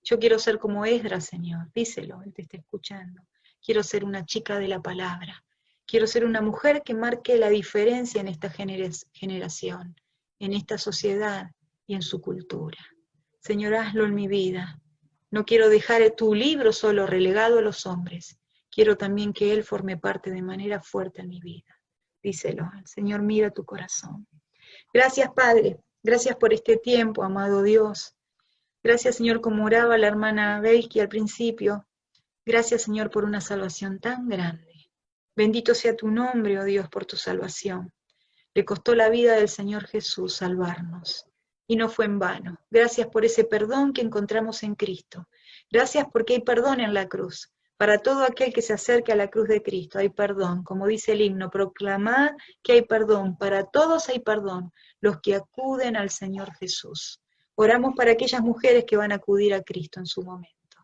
Yo quiero ser como Esdras, Señor, díselo, Él te está escuchando. Quiero ser una chica de la palabra. Quiero ser una mujer que marque la diferencia en esta generación, en esta sociedad y en su cultura. Señor, hazlo en mi vida. No quiero dejar tu libro solo relegado a los hombres. Quiero también que Él forme parte de manera fuerte en mi vida. Díselo, el Señor mira tu corazón. Gracias, Padre. Gracias por este tiempo, amado Dios. Gracias, Señor, como oraba la hermana Beiki al principio. Gracias, Señor, por una salvación tan grande. Bendito sea tu nombre, oh Dios, por tu salvación. Le costó la vida del Señor Jesús salvarnos. Y no fue en vano. Gracias por ese perdón que encontramos en Cristo. Gracias porque hay perdón en la cruz. Para todo aquel que se acerque a la cruz de Cristo hay perdón. Como dice el himno, proclamad que hay perdón. Para todos hay perdón, los que acuden al Señor Jesús. Oramos para aquellas mujeres que van a acudir a Cristo en su momento.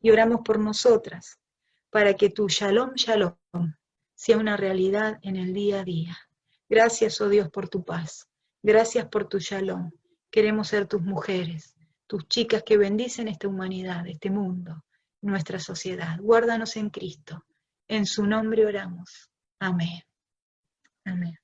Y oramos por nosotras, para que tu shalom, shalom, sea una realidad en el día a día. Gracias, oh Dios, por tu paz. Gracias por tu shalom. Queremos ser tus mujeres, tus chicas que bendicen esta humanidad, este mundo, nuestra sociedad. Guárdanos en Cristo. En su nombre oramos. Amén. Amén.